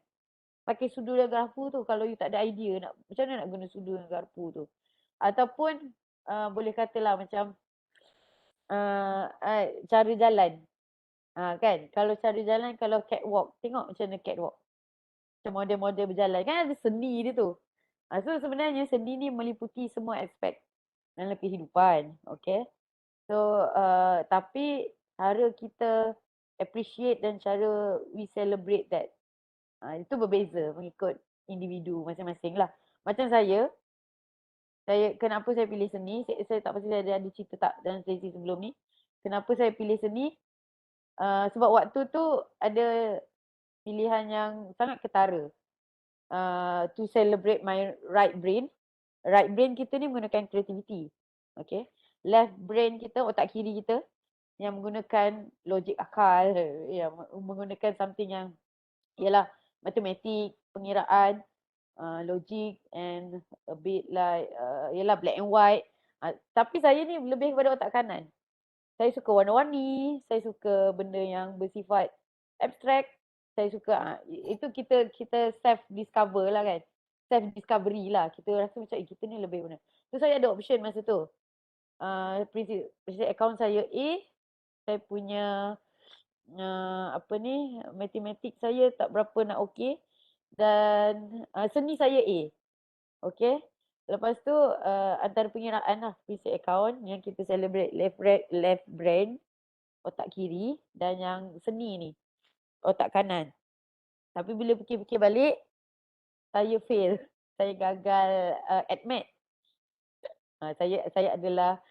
pakai sudu dan garpu tu kalau you tak ada idea macam mana nak guna sudu dan garpu tu. Ataupun boleh katalah macam cara jalan. Kan, kalau cara jalan, kalau catwalk, tengok macam mana catwalk. Macam model-model berjalan, kan ada seni dia tu. So sebenarnya seni ni meliputi semua aspek dalam kehidupan. Okay. So tapi cara kita appreciate dan cara we celebrate that, itu berbeza mengikut individu masing-masing lah. Macam saya kenapa saya pilih seni, saya tak pasti saya ada cerita tak dalam sesi sebelum ni. Kenapa saya pilih seni? Sebab waktu tu ada pilihan yang sangat ketara. To celebrate my right brain. Right brain kita ni menggunakan creativity. Okay. Left brain kita, otak kiri kita, yang menggunakan logik akal, yang menggunakan something yang ialah matematik, pengiraan. logic and a bit like yelah black and white. Tapi saya ni lebih kepada otak kanan. Saya suka warna-warni, saya suka benda yang bersifat abstrak. Saya suka itu kita self discover lah kan. Self discovery lah. Kita rasa macam kita ni lebih benar. So saya ada option masa tu. Prinsip akaun saya A, saya punya matematik saya tak berapa nak okey, dan seni saya A. Okey. Lepas tu antara pengiraan lah prinsip akaun yang kita celebrate left brain, otak kiri, dan yang seni ni otak kanan. Tapi bila fikir-fikir balik, saya fail. Saya gagal admit. Saya adalah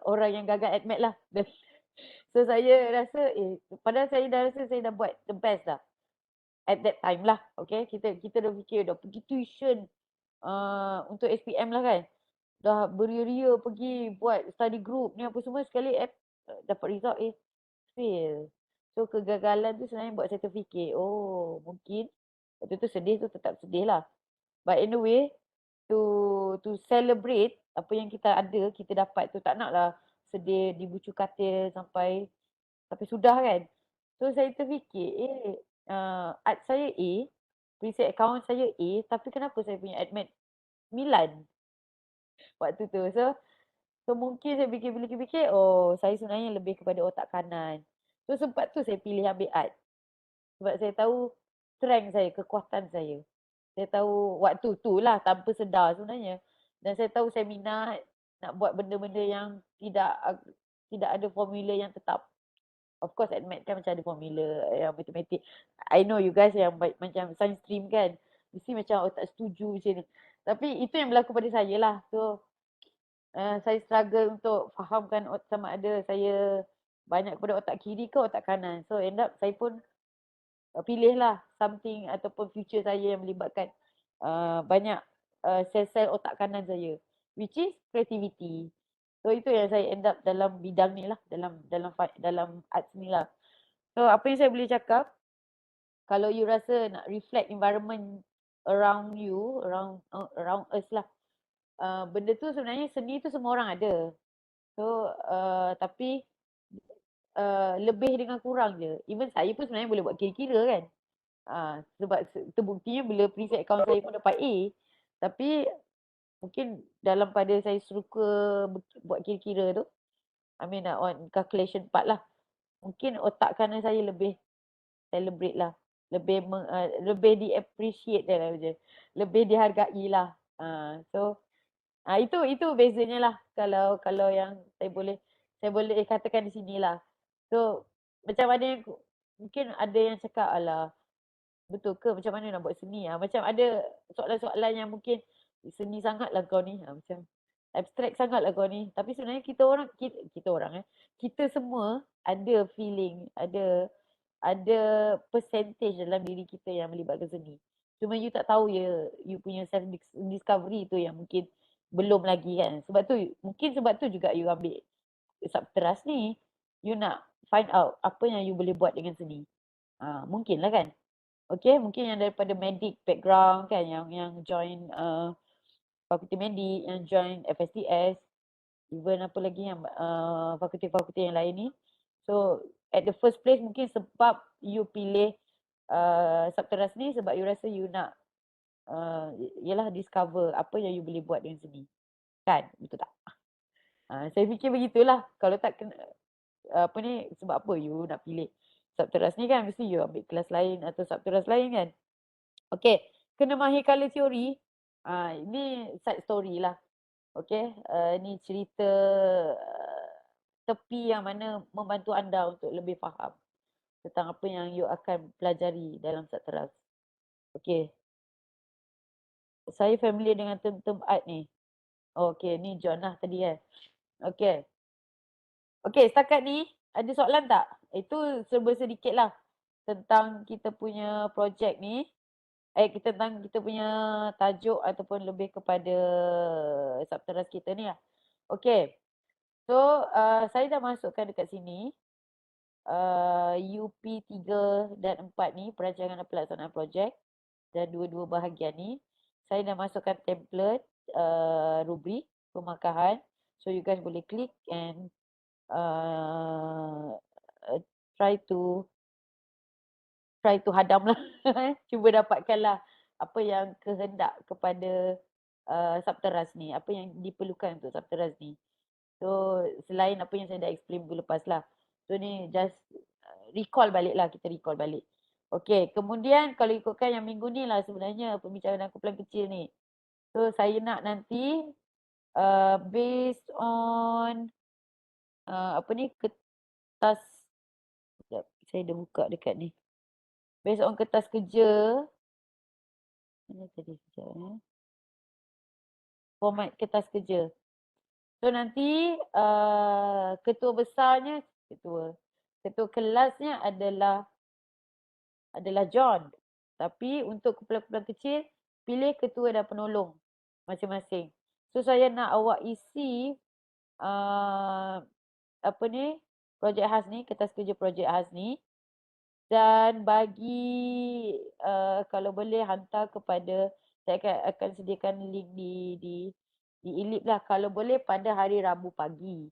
orang yang gagal admit lah. So saya rasa padahal saya dah rasa saya dah buat the best dah at that time lah. Okay, kita dah fikir dah pergi tuition untuk SPM lah kan, dah beria-ria pergi buat study group ni apa semua, sekali dapat result fail. So kegagalan tu sebenarnya buat saya terfikir, oh mungkin waktu tu sedih tu tetap sedih lah, but in a way to celebrate apa yang kita ada, kita dapat tu, tak naklah sedih dibucu katil sampai sudah kan. So saya terfikir art saya A, prinsip akaun saya A, tapi kenapa saya punya admit 9 waktu tu. So mungkin saya fikir-fikir, oh saya sebenarnya lebih kepada otak kanan. So sempat tu saya pilih ambil art. Sebab saya tahu strength saya, kekuatan saya. Saya tahu waktu tu lah tanpa sedar sebenarnya. Dan saya tahu saya minat nak buat benda-benda yang tidak ada formula yang tetap. Of course admit kan macam ada formula yang matematik. I know you guys yang macam science stream kan, mesti macam tak setuju macam ni. Tapi itu yang berlaku pada saya lah. So saya struggle untuk fahamkan sama ada saya banyak kepada otak kiri ke otak kanan. So end up saya pun pilih lah something ataupun future saya yang melibatkan banyak sel-sel otak kanan saya, which is creativity. So itu yang saya end up dalam bidang ni lah, dalam arts ni lah. So apa yang saya boleh cakap, kalau you rasa nak reflect environment around you, around us lah, benda tu sebenarnya seni tu semua orang ada. So tapi lebih dengan kurang je. Even saya pun sebenarnya boleh buat kira-kira kan. Sebab terbuktinya bila prinsip akaun saya pun dapat A, tapi mungkin dalam pada saya suka buat kira-kira tu, I mean on calculation part lah, mungkin otak kanan saya lebih celebrate lah, lebih di-appreciate lah je, lebih dihargai lah. So itu bezanya lah kalau yang saya boleh katakan di sini lah. So macam mana yang mungkin ada yang cakap, alah betul ke macam mana nak buat seni, macam ada soalan-soalan yang mungkin seni sangatlah kau ni, macam abstrak sangatlah kau ni. Tapi sebenarnya kita semua ada feeling, ada percentage dalam diri kita yang melibatkan seni. Cuma you tak tahu you punya self discovery tu yang mungkin belum lagi kan. Mungkin sebab tu juga you ambil subteras ni, you nak find out apa yang you boleh buat dengan seni. Mungkin lah kan. Okay, mungkin yang daripada medik background kan, yang join fakulti medik, yang join FSTS, even apa lagi yang fakulti-fakulti yang lain ni. So at the first place mungkin sebab you pilih subteras ni sebab you rasa you nak yalah discover apa yang you boleh buat dengan seni. Kan? Betul tak? Saya fikir begitulah. Kalau tak kena sebab apa you nak pilih subteras ni kan, mesti you ambil kelas lain atau subteras lain kan. Okay, kena mahir colour theory. Ini side story lah. Okay, ni cerita tepi yang mana membantu anda untuk lebih faham tentang apa yang you akan pelajari dalam subteras. Okay, saya familiar dengan term art ni. Okay, ni John lah tadi kan. Okay. Okay, setakat ni ada soalan tak? Itu serba sedikit lah tentang kita punya projek ni. Tentang kita punya tajuk ataupun lebih kepada subteras kita ni lah. Okay. So, saya dah masukkan dekat sini. UP 3 dan 4 ni, perancangan dan pelaksanaan projek, dan dua-dua bahagian ni, saya dah masukkan template rubrik pemarkahan. So you guys boleh klik and uh, try to hadam lah. Cuba dapatkanlah apa yang kehendak kepada Sabteras ni, apa yang diperlukan untuk Sabteras ni. So selain apa yang saya dah explain minggu lepas lah. So ni just recall balik lah, kita recall balik. Okay, kemudian kalau ikutkan yang minggu ni lah sebenarnya pembicaraan kumpulan kecil ni. So saya nak nanti based on apa ni, kertas, sekejap, saya dah buka dekat ni. Based on kertas kerja, mana tadi sekejap format kertas kerja. So nanti ketua besarnya, ketua kelasnya adalah John. Tapi untuk kumpulan-kumpulan kecil, pilih ketua dan penolong masing-masing. So saya nak awak isi apa ni, projek khas ni, kertas kerja projek khas ni, dan bagi kalau boleh hantar kepada, saya akan sediakan link di Elip lah, kalau boleh pada hari Rabu pagi,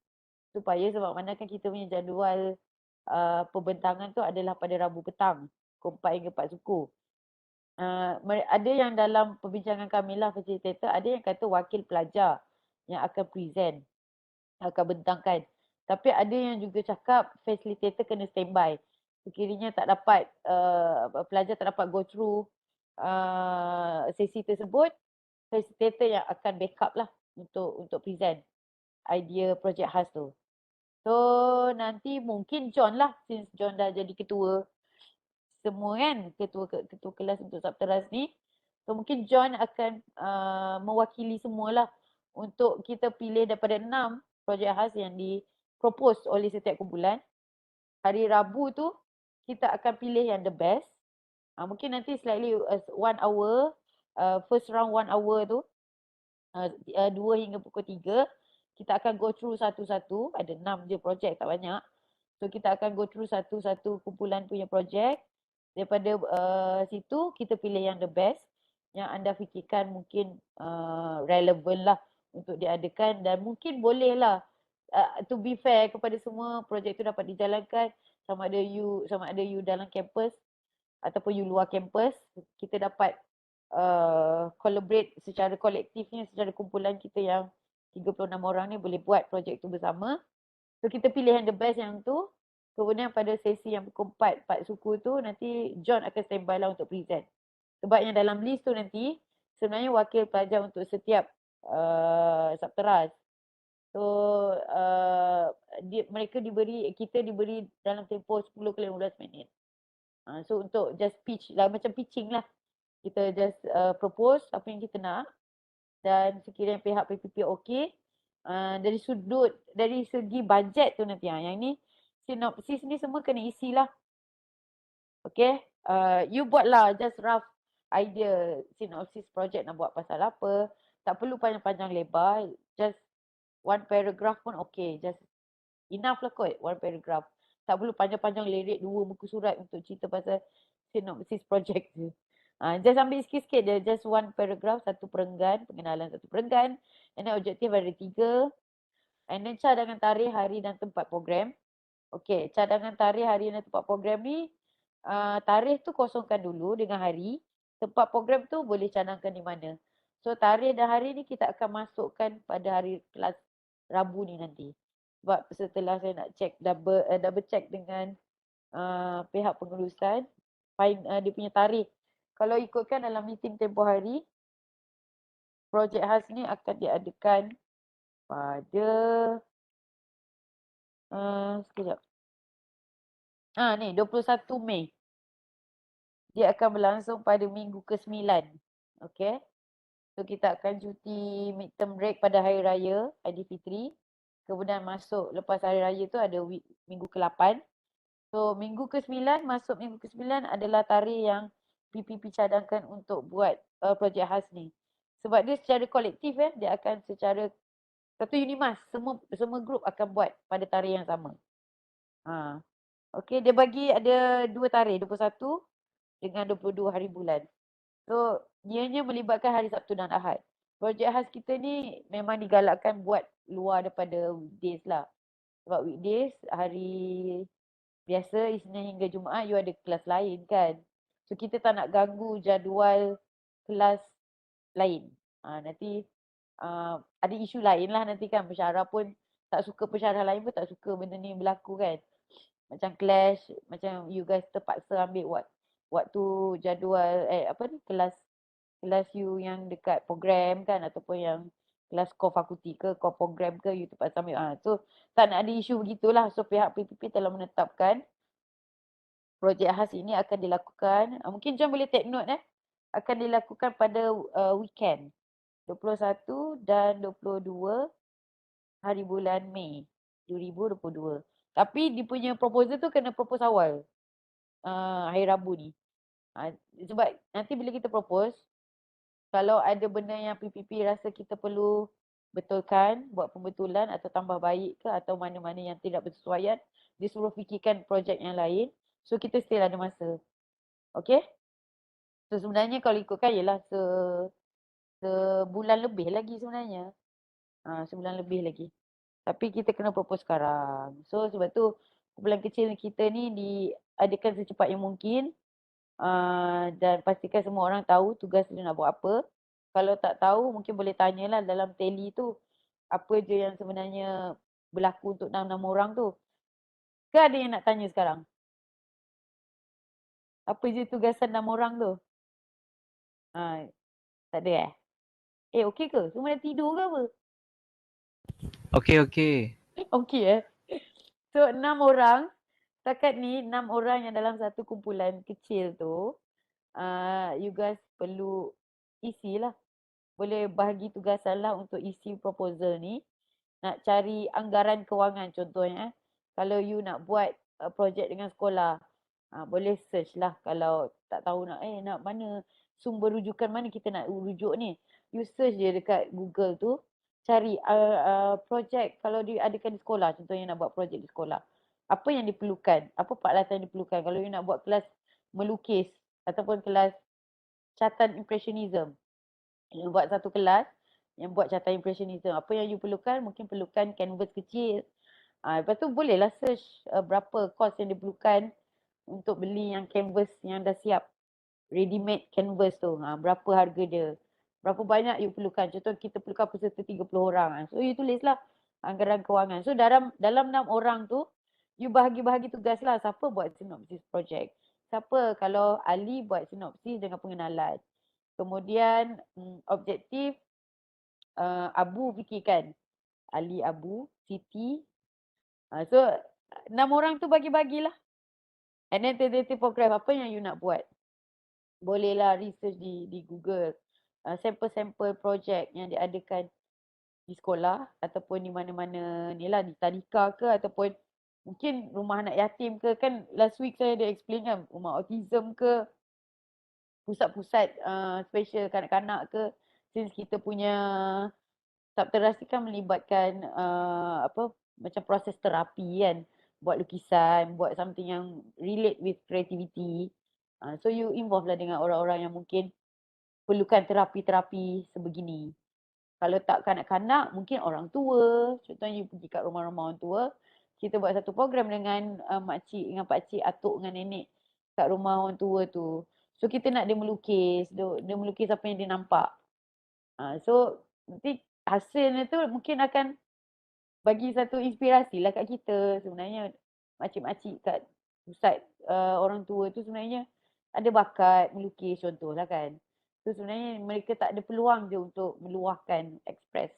supaya sebab mana kan kita punya jadual pembentangan tu adalah pada Rabu petang, pukul 4 hingga 4 suku. Ada yang dalam perbincangan kami lah, facilitator, ada yang kata wakil pelajar yang akan present, akan bentangkan. Tapi ada yang juga cakap facilitator kena standby. Sekiranya tak dapat, pelajar tak dapat go through sesi tersebut, facilitator yang akan backup lah untuk present idea projek khas tu. So nanti mungkin John lah, since John dah jadi ketua semua kan, ketua kelas untuk Sabteras ni. So mungkin John akan mewakili semualah untuk kita pilih daripada 6 projek khas yang dipropose oleh setiap kumpulan. Hari Rabu tu kita akan pilih yang the best. Mungkin nanti slightly 1 hour, first round 1 hour tu, 2 hingga pukul 3. Kita akan go through satu-satu, ada 6 je projek, tak banyak. So kita akan go through satu-satu kumpulan punya projek. Daripada situ kita pilih yang the best, yang anda fikirkan mungkin relevan lah untuk diadakan, dan mungkin boleh lah to be fair kepada semua, projek tu dapat dijalankan sama ada you dalam kampus ataupun you luar kampus. Kita dapat collaborate secara kolektifnya, secara kumpulan kita yang 36 orang ni boleh buat projek tu bersama. So kita pilih yang the best yang tu. Kemudian pada sesi yang pukul 4 suku tu, nanti John akan standby lah untuk present. Sebab yang dalam list tu nanti sebenarnya wakil pelajar untuk setiap Sabteras. So kita diberi dalam tempoh 10 ke 15 minit. So untuk just pitch lah, macam pitching lah. Kita just propose apa yang kita nak, dan sekiranya pihak PPP okey, dari segi bajet tu nanti, yang ni sinopsis ni semua kena isi lah. Okay, you buat lah just rough idea sinopsis projek nak buat pasal apa. Tak perlu panjang-panjang lebar, just 1 paragraph pun okay, just enough lah kot, 1 paragraph. Tak perlu panjang-panjang lirik 2 muka surat untuk cerita pasal sinopsis projek tu. Just ambil sikit-sikit je, just 1 paragraph, 1 perenggan, pengenalan 1 perenggan, and then objektif ada 3, and then cadangan tarikh, hari dan tempat program. Okay, cadangan tarikh, hari dan tempat program ni, tarikh tu kosongkan dulu dengan hari, tempat program tu boleh cadangkan di mana. So tarikh dan hari ni kita akan masukkan pada hari kelas Rabu ni nanti. Sebab setelah saya nak check, double check dengan pihak pengurusan, dia punya tarikh. Kalau ikutkan dalam meeting tempoh hari, projek khas ni akan diadakan pada sekejap. Ni 21 Mei. Dia akan berlangsung pada minggu ke-9. Okay. So kita akan cuti midterm break pada hari raya Aidilfitri. Kemudian masuk lepas hari raya tu ada minggu ke-8. So minggu ke-9, masuk minggu ke-9 adalah tarikh yang PPP cadangkan untuk buat projek khas ni. Sebab dia secara kolektif dia akan secara satu Unimas, semua grup akan buat pada tarikh yang sama. Okay, dia bagi ada 2 tarikh, 21 dengan 22 hari bulan. So, ianya melibatkan hari Sabtu dan Ahad. Projek khas kita ni memang digalakkan buat luar daripada weekdays lah. Sebab weekdays, hari biasa Isnin hingga Jumaat you ada kelas lain kan. So, kita tak nak ganggu jadual kelas lain. Nanti ada isu lain lah nanti kan. Pensyarah pun tak suka, pensyarah lain pun tak suka benda ni berlaku kan. Macam clash, macam you guys terpaksa ambil waktu jadual kelas you yang dekat program kan, ataupun yang kelas core fakulti ke core program ke you terpaksa ambil. So tak nak ada isu begitulah. So pihak PPP telah menetapkan projek khas ini akan dilakukan, mungkin John boleh take note akan dilakukan pada weekend 21 dan 22 hari bulan Mei 2022. Tapi dia punya proposal tu kena propose awal hari Rabu ni. Sebab nanti bila kita propose, kalau ada benda yang PPP rasa kita perlu betulkan, buat pembetulan atau tambah baik ke, atau mana-mana yang tidak bersesuaian, dia suruh fikirkan projek yang lain. So kita still ada masa. Okay? So sebenarnya kalau ikutkan ialah sebulan lebih lagi sebenarnya. Sebulan lebih lagi. Tapi kita kena propose sekarang. So sebab tu kumpulan kecil kita ni diadakan secepat yang mungkin. Dan pastikan semua orang tahu tugas dia nak buat apa. Kalau tak tahu mungkin boleh tanyalah dalam tally tu apa je yang sebenarnya berlaku untuk 6 orang tu. Ke ada yang nak tanya sekarang? Apa je tugasan 6 orang tu? Tak ada okey ke? Semua dah tidur ke apa? Okey. Okey So 6 orang. Setakat ni 6 orang yang dalam satu kumpulan kecil tu. You guys perlu isilah. Boleh bahagi tugasan lah untuk isi proposal ni. Nak cari anggaran kewangan contohnya. Kalau you nak buat projek dengan sekolah. Boleh search lah kalau tak tahu nak mana sumber rujukan mana kita nak rujuk ni. You search je dekat Google tu. Cari projek kalau diadakan di sekolah. Contohnya nak buat projek di sekolah. Apa yang diperlukan? Apa peralatan yang diperlukan? Kalau you nak buat kelas melukis ataupun kelas catatan impressionism. You buat satu kelas yang buat catatan impressionism. Apa yang you perlukan? Mungkin perlukan canvas kecil. Lepas tu bolehlah search berapa kos yang diperlukan untuk beli yang canvas yang dah siap. Ready made canvas tu. Berapa harga dia. Berapa banyak you perlukan. Contoh kita perlukan peserta 30 orang. So you tulislah anggaran kewangan. So dalam 6 orang tu, you bahagi-bahagi tugas lah. Siapa buat sinopsis projek. Siapa kalau Ali buat sinopsis dengan pengenalan. Kemudian objektif Abu fikirkan. Ali, Abu, Siti. So 6 orang tu bagi-bagilah. And then tentative program apa yang you nak buat. Bolehlah research di Google. Sampel-sampel projek yang diadakan di sekolah ataupun di mana-mana ni lah, di tadika ke ataupun mungkin rumah anak yatim ke. Kan last week saya ada explain kan, rumah autism ke, pusat-pusat special kanak-kanak ke. Since kita punya Sabterasi kan melibatkan macam proses terapi kan. Buat lukisan, buat something yang relate with creativity. So you involve lah dengan orang-orang yang mungkin perlukan terapi-terapi sebegini. Kalau tak kanak-kanak, mungkin orang tua. Contohnya you pergi kat rumah-rumah orang tua. Kita buat satu program dengan makcik, dengan pakcik, atuk dengan nenek kat rumah orang tua tu. So kita nak dia melukis. Dia melukis apa yang dia nampak. So nanti hasilnya tu mungkin akan bagi satu inspirasi lah kat kita. Sebenarnya makcik-makcik kat pusat orang tua tu sebenarnya ada bakat melukis contoh lah kan. So sebenarnya mereka tak ada peluang je untuk meluahkan, express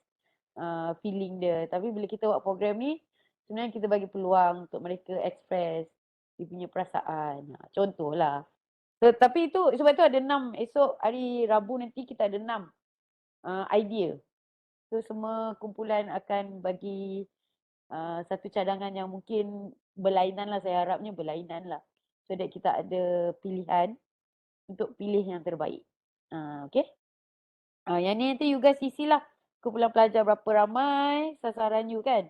feeling dia. Tapi bila kita buat program ni, sebenarnya kita bagi peluang untuk mereka express dia punya perasaan. Contoh lah. So, tapi itu sebab tu ada 6. Esok hari Rabu nanti kita ada 6 idea. So semua kumpulan akan bagi satu cadangan yang mungkin berlainan lah. Saya harapnya berlainan lah. So that kita ada pilihan untuk pilih yang terbaik. Okay. Yang ni nanti you guys isilah. Kumpulan pelajar berapa ramai, sasaran you kan.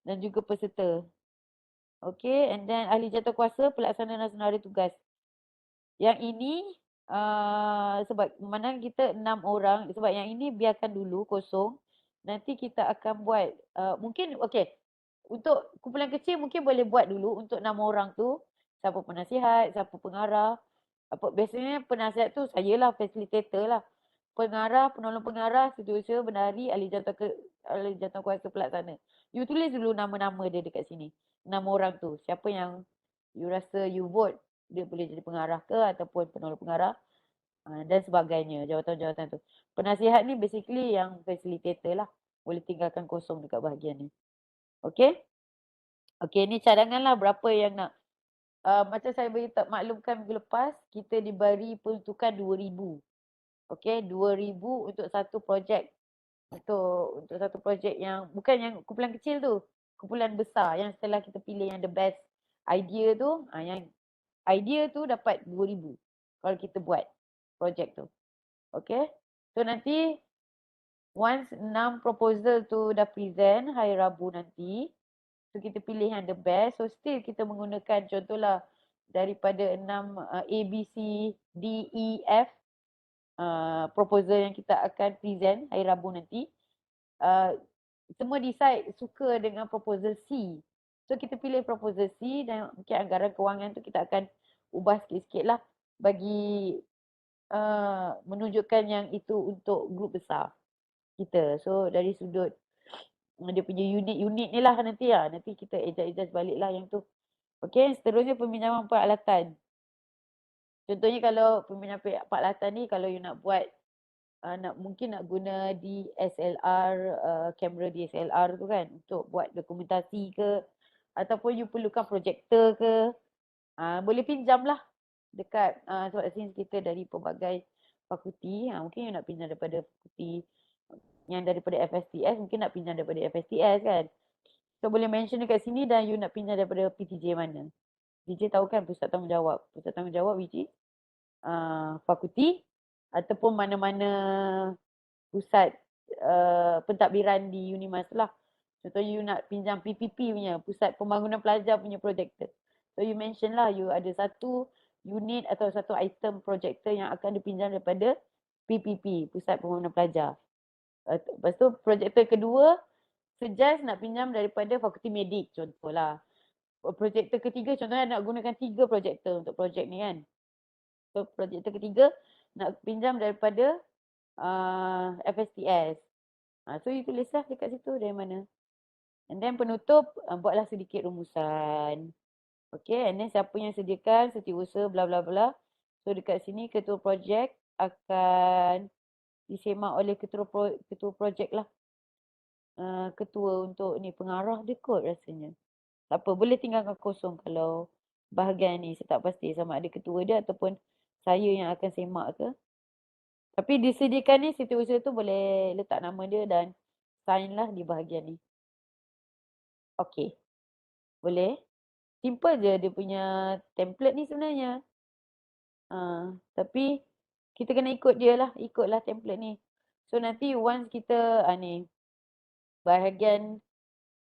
Dan juga peserta. Okay, and then ahli jawatankuasa pelaksana dan senarai tugas. Yang ini sebab mana kita 6 orang, sebab yang ini biarkan dulu kosong. Nanti kita akan buat mungkin okey. Untuk kumpulan kecil mungkin boleh buat dulu untuk 6 orang tu. Siapa penasihat, siapa pengarah. Biasanya penasihat tu sayalah, facilitator lah. Pengarah, penolong pengarah, setiausaha, bendahari, ahli jawatankuasa pelaksana. You tulis dulu nama-nama dia dekat sini. 6 orang tu. Siapa yang you rasa you vote, dia boleh jadi pengarah ke ataupun penolong pengarah dan sebagainya, jawatan-jawatan tu. Penasihat ni basically yang facilitator lah. Boleh tinggalkan kosong dekat bahagian ni. Okay? Okay, ni cadangan lah berapa yang nak. Macam saya beritahu maklumkan minggu lepas, kita diberi peruntukan 2,000. Okay, 2,000 untuk satu projek. Untuk satu projek yang, bukan yang kumpulan kecil tu. Kumpulan besar yang setelah kita pilih yang the best idea tu, yang idea tu dapat 2,000 kalau kita buat projek tu. Okay. So nanti once 6 proposal tu dah present hari Rabu nanti, so kita pilih yang the best. So still kita menggunakan contohlah daripada 6 A, B, C, D, E, F proposal yang kita akan present hari Rabu nanti. Semua decide suka dengan proposal C. So kita pilih proposal C dan mungkin anggaran kewangan tu kita akan ubah sikit-sikit lah bagi menunjukkan yang itu untuk grup besar kita. So dari sudut dia punya unit-unit ni lah nanti lah. Nanti kita adjust balik lah yang tu. Okay, seterusnya peminjaman peralatan. Contohnya kalau peminjaman peralatan ni kalau you nak buat mungkin nak guna DSLR, kamera DSLR tu kan untuk buat dokumentasi ke ataupun you perlukan projektor ke, boleh pinjam lah dekat sebab since kita dari pelbagai fakulti, mungkin you nak pinjam daripada fakulti yang daripada FSTS, mungkin nak pinjam daripada FSTS kan. So boleh mention dekat sini dan you nak pinjam daripada PTJ mana. PTJ tahu kan pusat tanggungjawab. Pusat tanggungjawab which is fakulti ataupun mana-mana pusat pentadbiran di Unimas lah. Contohnya you nak pinjam PPP punya, Pusat Pembangunan Pelajar punya projektor. So you mention lah you ada satu unit atau satu item projektor yang akan dipinjam daripada PPP, Pusat Pembangunan Pelajar. Lepas tu projektor kedua, suggest nak pinjam daripada Fakulti Medik contohlah. Projektor ketiga contohnya nak gunakan 3 projektor untuk projek ni kan. So projektor ketiga nak pinjam daripada FSTS. So you tulislah dekat situ dari mana. And then penutup, buatlah sedikit rumusan. Okay, and then siapa yang sediakan setiausaha bla bla bla. So dekat sini ketua projek akan disemak oleh ketua projek lah. Ketua untuk ni pengarah dia kot rasanya. Tak apa, boleh tinggalkan kosong kalau bahagian ni saya tak pasti sama ada ketua dia ataupun saya yang akan semak ke. Tapi disediakan ni setiausaha tu boleh letak nama dia dan sign lah di bahagian ni. Okay. Boleh. Simple je dia punya template ni sebenarnya. Tapi kita kena ikut dia lah. Ikutlah template ni. So nanti once kita ni bahagian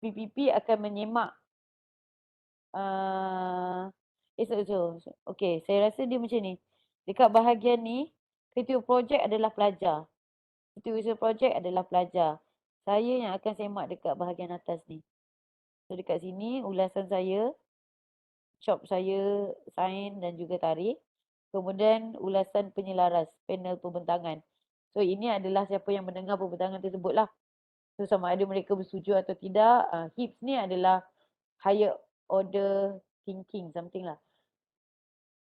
PPP akan menyemak okay, saya rasa dia macam ni. Dekat bahagian ni, ketua projek adalah pelajar. Ketua projek adalah pelajar. Saya yang akan semak dekat bahagian atas ni. So dekat sini ulasan saya, chop saya sign dan juga tarik. Kemudian ulasan penyelaras, panel pembentangan. So ini adalah siapa yang mendengar pembentangan tersebut lah. So sama ada mereka bersetuju atau tidak. HIPS ni adalah higher order thinking, something lah.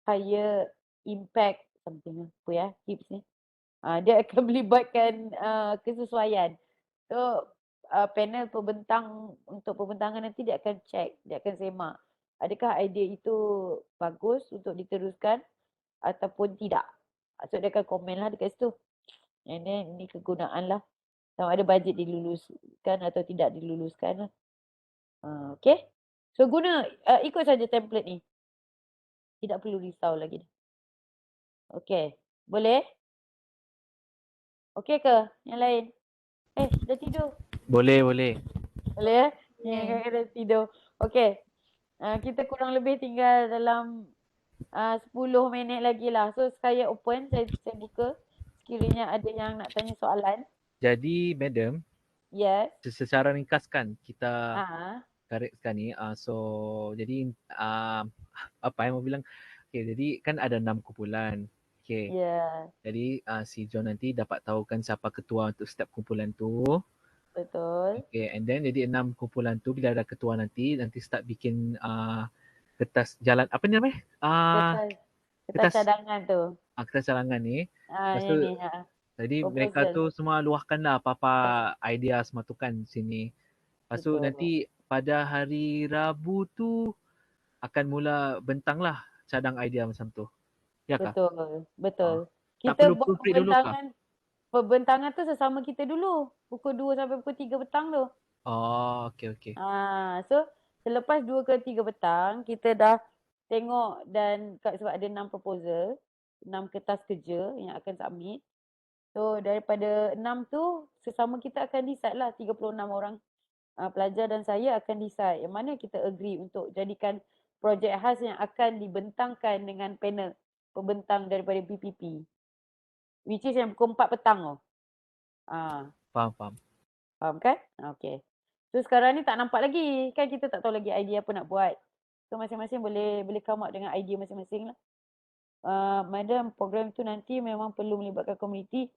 Higher impact, something apa ya, HIPS ni. Dia akan melibatkan kesesuaian. So panel pembentang untuk pembentangan nanti dia akan check, dia akan semak. Adakah idea itu bagus untuk diteruskan ataupun tidak. So dia akan komen lah dekat situ. And then ini kegunaan lah. Sama ada bajet diluluskan atau tidak diluluskan lah. Okay. So guna, ikut saja template ni. Tidak perlu risau lagi. Okay. Boleh? Okay ke? Yang lain? Dah tidur? Boleh, boleh. Boleh ya? Dah tidur. Okay. Kita kurang lebih tinggal dalam 10 minit lagi lah. So saya open, saya buka. Sekiranya ada yang nak tanya soalan. Jadi, Madam, Yes. secara ringkas kan kita Ah, gariskan ni. Jadi apa yang mau bilang? Okay, jadi kan ada 6 kumpulan. Okay. yeah, Jadi si John nanti dapat tahukan siapa ketua untuk setiap kumpulan tu. betul. Okay, and then jadi 6 kumpulan tu bila ada ketua nanti start bikin kertas jalan apa ni namanya? Kertas Kertas cadangan tu. kertas cadangan ni. Lepas tu Yang ni, jadi mereka proposal. tu semua luahkanlah apa-apa idea semua tu kan sini. Lepas tu Betul. nanti pada hari Rabu tu akan mula bentang lah cadang idea macam tu. Ya kah? Betul. Betul. Tak Kita perlu buat proofread dulu kah? pembentangan tu sesama kita dulu. Pukul 2 sampai pukul 3 petang tu. Oh, okay. So selepas 2 ke 3 petang, kita dah tengok dan sebab ada 6 proposal, 6 kertas kerja yang akan submit. So daripada 6 tu, sesama kita akan decide lah 36 orang pelajar dan saya akan decide yang mana kita agree untuk jadikan projek khas yang akan dibentangkan dengan panel pembentang daripada BPP. Which is yang pukul 4 petang tu. Faham. Faham kan? Okay. So sekarang ni tak nampak lagi. Kan kita tak tahu lagi idea apa nak buat. So masing-masing boleh come up dengan idea masing-masing lah. Madam, program tu nanti memang perlu melibatkan komuniti.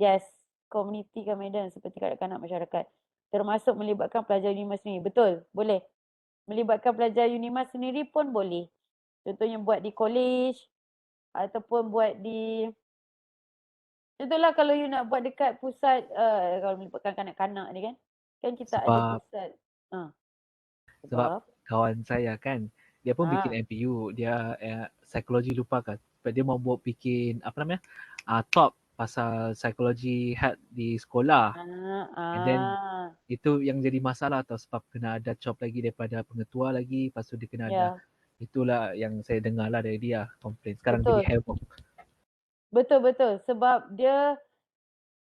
Yes, komuniti kan madam, seperti kanak-kanak masyarakat. Termasuk melibatkan pelajar UNIMAS sendiri. Betul, boleh. Melibatkan pelajar UNIMAS sendiri pun boleh. Contohnya buat di college ataupun buat di... Contohlah kalau you nak buat dekat pusat, kalau melibatkan kanak-kanak ni kan. Kan kita ada pusat. Sebab kawan saya kan, dia pun bikin MPU, dia psikologi lupa kan. Sebab dia mau buat bikin apa namanya? Talk pasal psikologi health di sekolah. And then itu yang jadi masalah tau sebab kena ada job lagi daripada pengetua lagi, lepas tu dia kena ada. Itulah yang saya dengar lah dari dia komplain. Sekarang jadi heboh. Betul. Sebab dia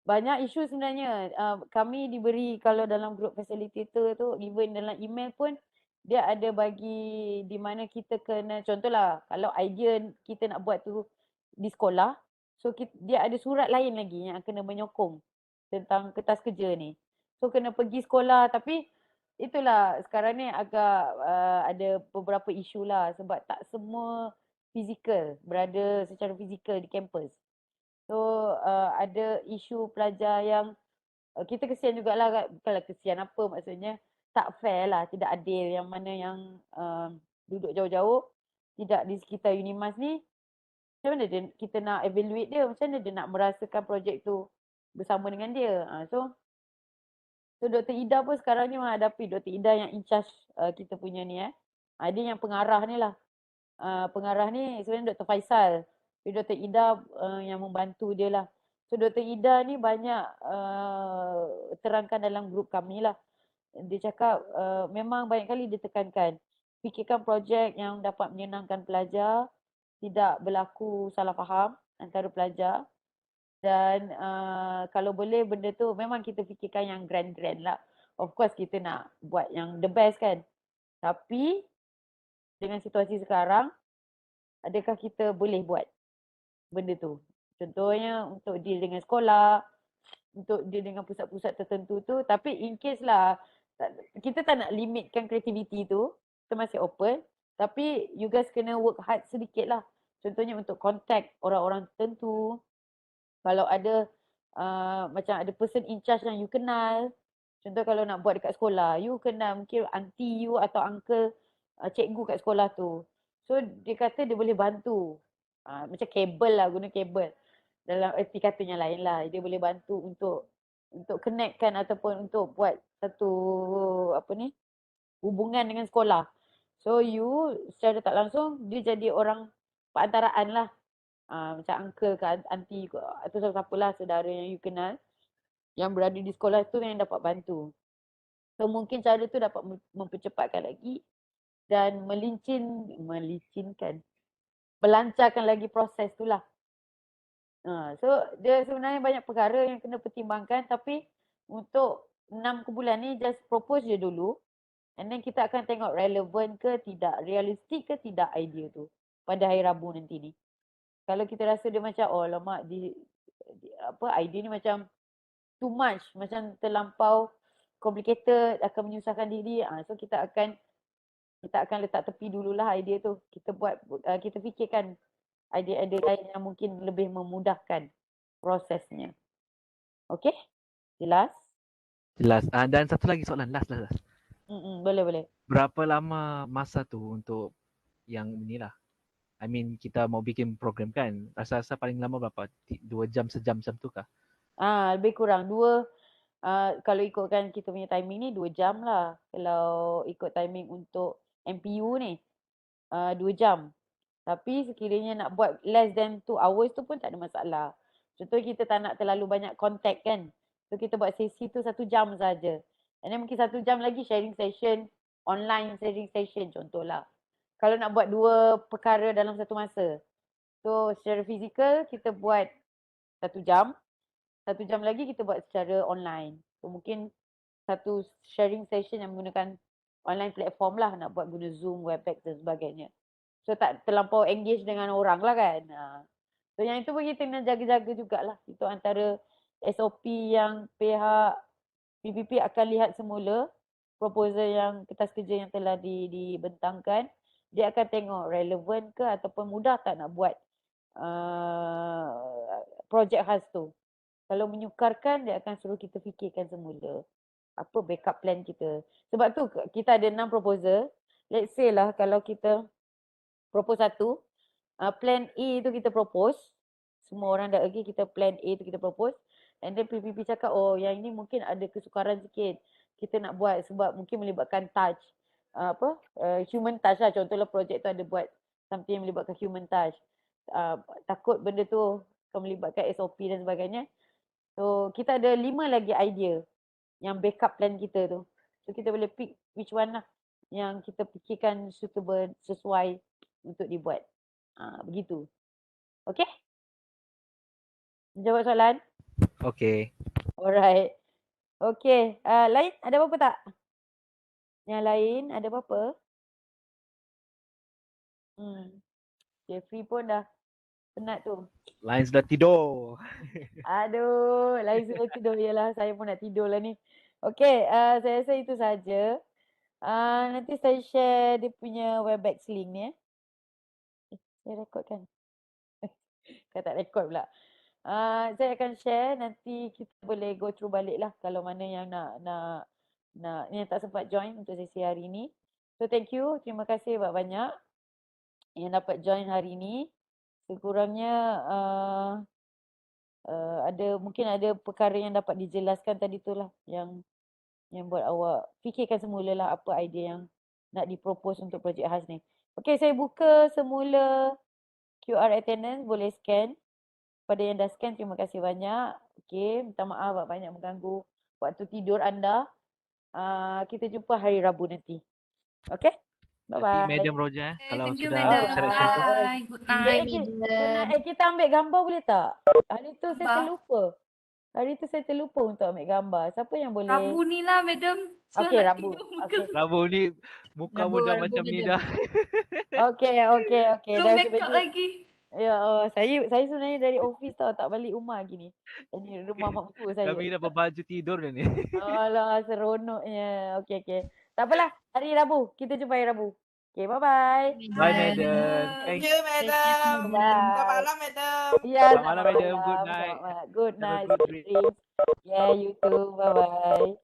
banyak isu sebenarnya. Kami diberi kalau dalam group facilitator tu, even dalam email pun, dia ada bagi di mana kita kena, contohlah kalau idea kita nak buat tu di sekolah, so dia ada surat lain lagi yang kena menyokong tentang kertas kerja ni. So kena pergi sekolah, tapi itulah sekarang ni agak ada beberapa isu lah sebab tak semua berada secara fizikal di kampus. So ada isu pelajar yang kita kesian jugalah, bukanlah kesian apa maksudnya, tak fair lah, tidak adil yang mana yang duduk jauh-jauh, tidak di sekitar UNIMAS ni. Macam mana kita nak evaluate dia, macam mana dia nak merasakan projek tu bersama dengan dia. So Dr. Ida pun sekarang ni menghadapi, Dr. Ida yang in charge kita punya ni dia yang pengarah ni lah. Pengarah ni sebenarnya Dr. Faisal. Tapi Dr. Ida yang membantu dia lah. So Dr. Ida ni banyak terangkan dalam grup kami lah. Dia cakap memang banyak kali dia tekankan. Fikirkan projek yang dapat menyenangkan pelajar. Tidak berlaku salah faham antara pelajar. Dan kalau boleh benda tu memang kita fikirkan yang grand-grand lah. Of course kita nak buat yang the best kan. Tapi dengan situasi sekarang, adakah kita boleh buat benda tu? Contohnya untuk deal dengan sekolah, untuk deal dengan pusat-pusat tertentu tu. Tapi in case lah, kita tak nak limitkan kreativiti tu, kita masih open. Tapi you guys kena work hard sedikit lah. Contohnya untuk contact orang-orang tertentu. Kalau ada macam ada person in charge yang you kenal. Contoh kalau nak buat dekat sekolah, you kenal mungkin auntie you atau uncle cikgu kat sekolah tu. So dia kata dia boleh bantu. Macam kabel lah, guna kabel. Dalam erti katanya lain lah. Dia boleh bantu untuk connectkan ataupun untuk buat satu hubungan dengan sekolah. So you secara tak langsung dia jadi orang perantaraan lah. Macam uncle ke auntie ke atau siapa-siapa lah saudara yang you kenal yang berada di sekolah tu yang dapat bantu. So mungkin cara tu dapat mempercepatkan lagi dan melancarkan lagi proses tu lah. So dia sebenarnya banyak perkara yang kena pertimbangkan, tapi untuk 6 bulan ni just propose je dulu. And then kita akan tengok relevan ke tidak, realistik ke tidak idea tu pada hari Rabu nanti ni. Kalau kita rasa dia macam, oh lama idea ni macam too much, macam terlampau complicated, akan menyusahkan diri. So kita akan letak tepi dululah idea tu. Kita fikirkan idea-idea lain yang mungkin lebih memudahkan prosesnya. Okay? Jelas? Jelas. Dan satu lagi soalan last. Boleh. Berapa lama masa tu untuk yang inilah? I mean kita mau bikin program kan? Rasa-rasa paling lama berapa? 2 jam, sejam macam tu kah? Lebih kurang kalau ikutkan kita punya timing ni 2 jam lah. Kalau ikut timing untuk MPU ni 2 jam. Tapi sekiranya nak buat less than 2 hours tu pun tak ada masalah. Contoh kita tak nak terlalu banyak contact kan. So kita buat sesi tu 1 jam saja. And then mungkin 1 jam lagi sharing session, online sharing session contohlah. Kalau nak buat 2 perkara dalam satu masa. So secara fizikal kita buat 1 jam. 1 jam lagi kita buat secara online. So mungkin satu sharing session yang menggunakan online platform lah, nak buat guna Zoom, Webex dan sebagainya. So tak terlampau engage dengan orang lah kan. So yang itu pun kita kena jaga-jaga jugalah. Itu antara SOP yang pihak PPP akan lihat semula. Proposal yang kertas kerja yang telah dibentangkan. Dia akan tengok relevan ke ataupun mudah tak nak buat projek khas tu. Kalau menyukarkan, dia akan suruh kita fikirkan semula apa backup plan kita. Sebab tu kita ada 6 proposal. Let's say lah kalau kita propose satu, plan A tu kita propose. Semua orang dah agree kita plan A tu kita propose. And then PPP cakap, oh yang ini mungkin ada kesukaran sikit. Kita nak buat sebab mungkin melibatkan touch. Human touch lah. Contohlah projek tu ada buat something yang melibatkan human touch. Takut benda tu akan melibatkan SOP dan sebagainya. So kita ada 5 lagi idea yang backup plan kita tu. So kita boleh pick which one lah yang kita fikirkan suitable, sesuai untuk dibuat. Begitu. Okay? Jawab soalan? Okay. Alright. Okay. Lain ada apa-apa tak? Yang lain ada apa-apa? Jeffrey pun dah penat tu. Lain sudah tidur. Aduh, lain sudah tidur. Yalah, saya pun nak tidur lah ni. Okay, saya rasa itu saja. Nanti saya share dia punya Webex link ni. Saya rekod kan? Saya tak rekod pula. Saya akan share, nanti kita boleh go through balik lah kalau mana yang nak yang tak sempat join untuk sesi hari ni. So thank you, terima kasih banyak yang dapat join hari ni. Sekurangnya mungkin ada perkara yang dapat dijelaskan tadi tu lah yang buat awak fikirkan semula lah apa idea yang nak dipropose untuk projek khas ni. Okay, saya buka semula QR attendance, boleh scan. Pada yang dah scan, terima kasih banyak. Okay, minta maaf banyak mengganggu waktu tidur anda. Kita jumpa hari Rabu nanti. Okay, bye-bye. Nanti Madam Roja kalau Thank you, sudah madam. syarat-syarat tu. Bye. Good night. Kita ambil gambar boleh tak? Hari tu saya Gambar? terlupa. Hari tu saya terlupa untuk ambil gambar. Siapa yang boleh? Rabu ni lah, madam. Okay, nak Rabu. tidur muka. Okay. Rabu ni muka Rabu, dah Rabu macam ni madam. dah. Okay. Belum Dah make up sebetulnya. lagi. Ya, saya sebenarnya dari office tau, tak balik rumah gini. Ini rumah mak mentua saya. Kami dah berbaju tidur dah ni. Alah, seronoknya. Okay. Tak apalah, hari Rabu. Kita jumpa hari Rabu. Okay, bye-bye. Bye Madam. Thank Thank you, madam. Bye. Selamat malam, madam. Ya, Selamat malam, madam. Good night. Good Have a night. good Sweet dreams. Yeah, you too. Bye-bye.